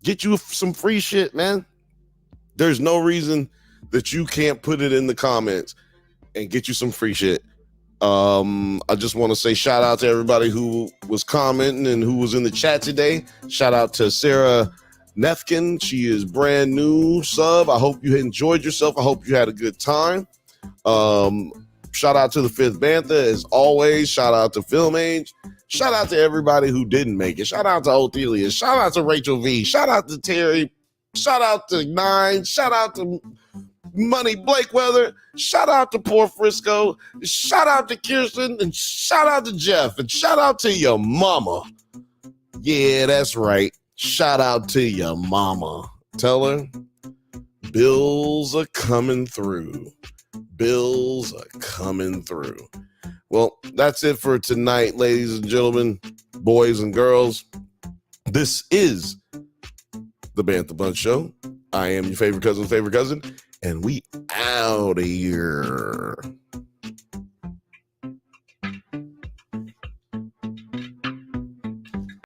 Get you some free shit, man. There's no reason that you can't put it in the comments and get you some free shit. I just want to say shout out to everybody who was commenting and who was in the chat today. Shout out to Sarah Nefkin. She is brand new sub. I hope you enjoyed yourself. I hope you had a good time. Shout out to the Fifth Bantha as always. Shout out to Film Age. Shout out to everybody who didn't make it. Shout out to Othelia. Shout out to Rachel V. Shout out to Terry. Shout out to Nine. Shout out to Money Blakeweather. Shout out to Poor Frisco. Shout out to Kirsten. And shout out to Jeff. And shout out to your mama. Yeah, that's right. Shout out to your mama. Tell her bills are coming through. Bills are coming through. Well, that's it for tonight, ladies and gentlemen, boys and girls. This is the Bantha Bunch Show. I am your favorite cousin, and we out of here.